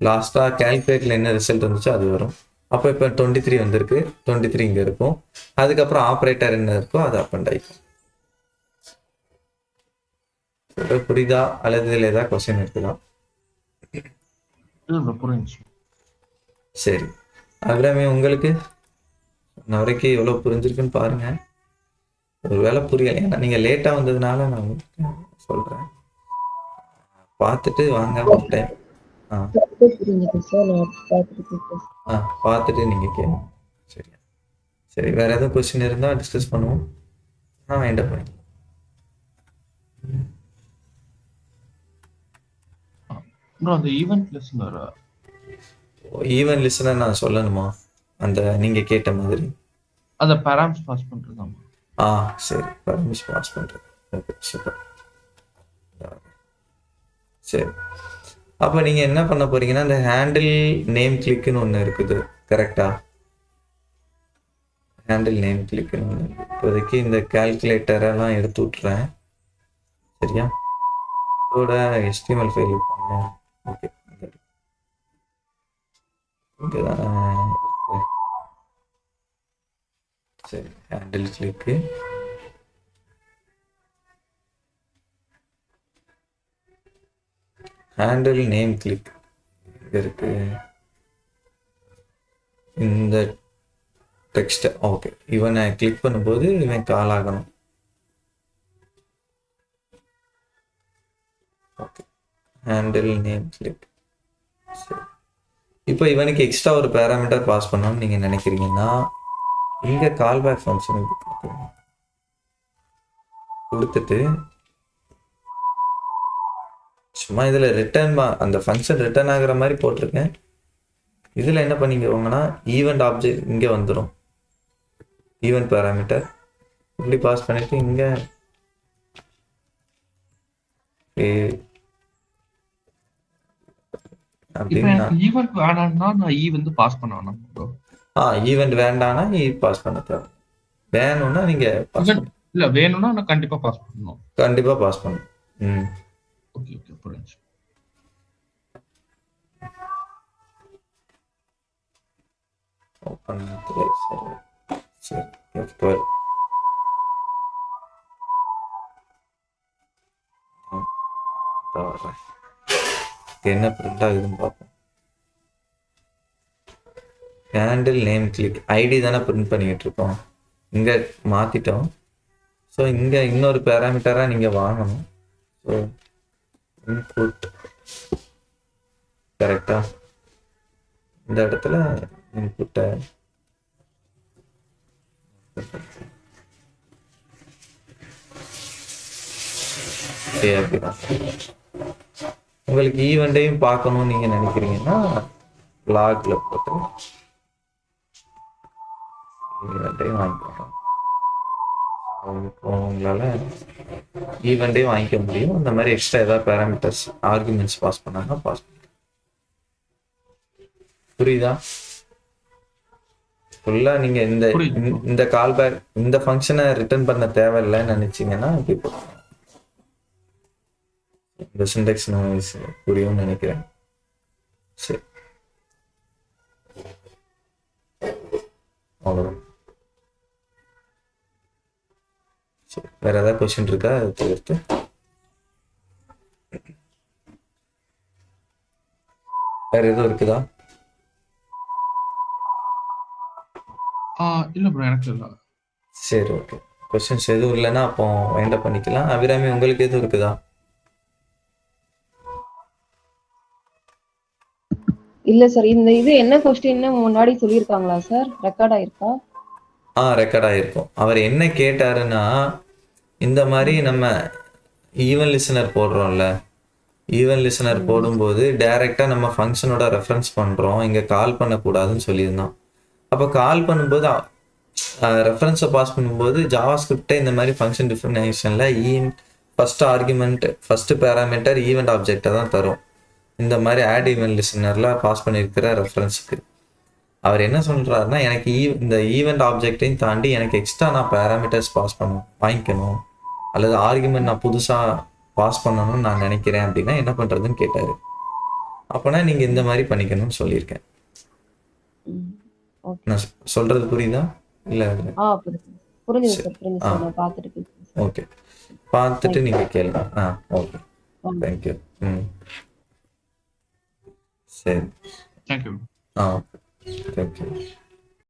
A: லாஸ்ட்டாக கால்குலேட்டில் என்ன ரிசல்ட் வந்துச்சோ அது வரும். அப்போ இப்போ 23 வந்திருக்கு, 23 இங்கே இருக்கும். அதுக்கப்புறம் ஆப்ரேட்டர் என்ன இருக்கோ அது அப்பண்ட் ஆகிக்கும். புரியுதா? அல்லது இதில் ஏதாவது கொஸ்டின் இருக்குதா?
D: புரிஞ்சு.
A: சரி, அபிராமி உங்களுக்கு இன்ன வரைக்கும் எவ்வளோ புரிஞ்சிருக்குன்னு பாருங்க. ஒரு வேளை புரியலை, ஏன்னா நீங்கள் லேட்டாக வந்ததுனால நான் சொல்கிறேன். பார்த்துட்டு வாங்க ஒரு டைம். பார்த்துட்டு நீங்கள் கேளுங்க. சரி சரி, வேற எதுவும் கொஸ்டின் இருந்தால் டிஸ்கஸ் பண்ணுவோம். நான் வேண்டாம் பண்ணி
D: அந்த ஈவென்ட் லிஸ்ட் வர
A: ஈவென்ட் லிஸ்ட்னா நான் சொல்லணுமா? அந்த நீங்கள் கேட்ட மாதிரி
D: அந்த பேராம்ஸ் பாஸ் பண்ணுறதாமா?
A: சரி, பர்மிஷன் பாஸ் பண்ணுறது. Okay, super. சரி, அப்போ நீங்கள் என்ன பண்ண போறீங்கன்னா, இந்த ஹேண்டில் நேம் கிளிக்குன்னு ஒன்று இருக்குது, கரெக்டா? ஹேண்டில் நேம் கிளிக்குன்னு ஒன்று இருக்குது. இப்போதைக்கு இந்த கால்குலேட்டரெல்லாம் எடுத்து விட்டுறேன், சரியா? இதோட HTML ஃபைல் பண்ணணும். ஓகே, இங்கே தானே இருக்கு. சரி, ஹேண்டில் கிளிக்கு ஹேண்டில் நேம் கிளிக் இருக்கு. இந்த டெக்ஸ்ட் ஓகே, இவனை கிளிக் பண்ணும்போது இவன் கால் ஆகணும். Okay, handle name click. சரி, இப்போ இவனுக்கு எக்ஸ்ட்ரா ஒரு பேராமீட்டர் பாஸ் பண்ணணும்னு நீங்கள் நினைக்கிறீங்கன்னா, இங்கே கால்பேக் ஃபங்க்ஷன் கொடுத்துட்டு சும்மா இதில் ரிட்டர்ன் அந்த ஃபங்க்ஷன் ரிட்டர்ன் ஆகிற மாதிரி போட்டிருக்கேன். இதில் என்ன பண்ணிக்கோங்கன்னா, ஈவெண்ட் ஆப்ஜெக்ட் இங்கே வந்துடும், ஈவெண்ட் பேராமீட்டர் இப்படி பாஸ் பண்ணிட்டு இங்கே
D: அப்படின்னா ஈவெண்ட் வேணாம்னா நான் வந்து பாஸ் பண்ணணும்.
A: ஈவெண்ட் வேண்டாம்னா பாஸ் பண்ண தேவை. வேணும்னா நீங்கள்
D: இல்லை, வேணும்னா நான் கண்டிப்பாக பாஸ் பண்ணணும்.
A: கண்டிப்பாக பாஸ் பண்ணணும்.
D: ஓகே ஓகே, புரிஞ்சு.
A: ஓப்பன் சரி, F12 என்ன பிரிண்ட் ஆகுதுன்னு பார்ப்போம். ஹேண்டில் நேம் கிளிக் ஐடி தானே பிரிண்ட் பண்ணிக்கிட்டு இருக்கோம், இங்கே மாற்றிட்டோம். ஸோ இங்கே இன்னொரு பேராமீட்டராக நீங்கள் வாங்கணும். ஸோ இன்புட் கரெக்டா, இந்த இடத்துல இன்புட்டை உங்களுக்கு ஈவெண்ட்டையும் பார்க்கணும்னு நீங்க நினைக்கிறீங்கன்னா லாக்ல போட்டு ஈவெண்ட்டையும் வாங்கிக்கோங்க. உங்களால் ஈவெண்ட்டே வாங்கிக்க முடியும். அந்த மாதிரி எக்ஸ்ட்ரா ஏதாவது பேராமீட்டர்ஸ் ஆர்குமெண்ட்ஸ் பாஸ் பண்ணாங்கன்னா பாஸ் பண்ணலாம். புரியுதா? ஃபுல்லாக நீங்கள் இந்த கால் பேக் இந்த ஃபங்க்ஷனை ரிட்டர்ன் பண்ண தேவையில்லைன்னு நினச்சிங்கன்னா இப்படி போகலாம். இந்த சிண்டெக்ஸ் புரியும்னு நினைக்கிறேன். சரி, அவ்வளோதான். சரி, வேற ஏதாவது கொஸ்டின் இருக்கா? அதை தவிர்த்து வேற எதுவும் இருக்குதா?
D: இல்ல ப்ரோ, எனக்கு இல்ல.
A: சரி, ஓகே. கொஸ்டின்ஸ் எதுவும் இல்லைன்னா அப்போ வைண்ட் அப் பண்ணிக்கலாம். அபிராமி, உங்களுக்கு எதுவும் இருக்குதா?
C: இல்ல சார், இந்த இது என்ன கொஸ்டின்னு முன்னாடி சொல்லியிருக்காங்களா சார்? ரெக்கார்ட் ஆயிருக்கா?
A: ரெக்கார்ட் ஆகிருக்கும். அவர் என்ன கேட்டாருன்னா, இந்த மாதிரி நம்ம ஈவன் லிசனர் போடுறோம்ல, ஈவன் லிசனர் போடும்போது டைரெக்டாக நம்ம ஃபங்க்ஷனோட ரெஃபரன்ஸ் பண்ணுறோம், இங்கே கால் பண்ணக்கூடாதுன்னு சொல்லியிருந்தோம். அப்போ கால் பண்ணும்போது ரெஃபரன்ஸை பாஸ் பண்ணும்போது ஜாவா ஸ்கிரிப்டே இந்த மாதிரி ஃபங்க்ஷன் டிஃபரன்ஷியேஷனில் first argument first parameter event ஆப்ஜெக்டை தான் தரும். இந்த மாதிரி ஆட் ஈவெண்ட் லிசனரில் பாஸ் பண்ணியிருக்கிற ரெஃபரன்ஸுக்கு அவர் என்ன சொல்கிறாருன்னா, எனக்கு இந்த ஈவெண்ட் ஆப்ஜெக்டையும் தாண்டி எனக்கு எக்ஸ்ட்ரா நான் பேராமீட்டர்ஸ் பாஸ் வாங்கிக்கணும், அல்லது ஆர்குமெண்ட் நான் புதுசாக பாஸ் பண்ணணும்னு நான் நினைக்கிறேன் அப்படின்னா என்ன பண்ணுறதுன்னு கேட்டார். அப்போனா நீங்கள் இந்த மாதிரி பண்ணிக்கணும்னு சொல்லியிருக்கேன். நான் சொல்கிறது புரியுதா? இல்லை,
C: புரிஞ்சுது சார், புரிஞ்சுது சார். நான் பார்த்துட்டு
A: ஓகே, பார்த்துட்டு நீங்கள் கேளுங்க. Okay, thank you. சரி,
D: தேங்க்யூ.
A: தேங்க்யூ.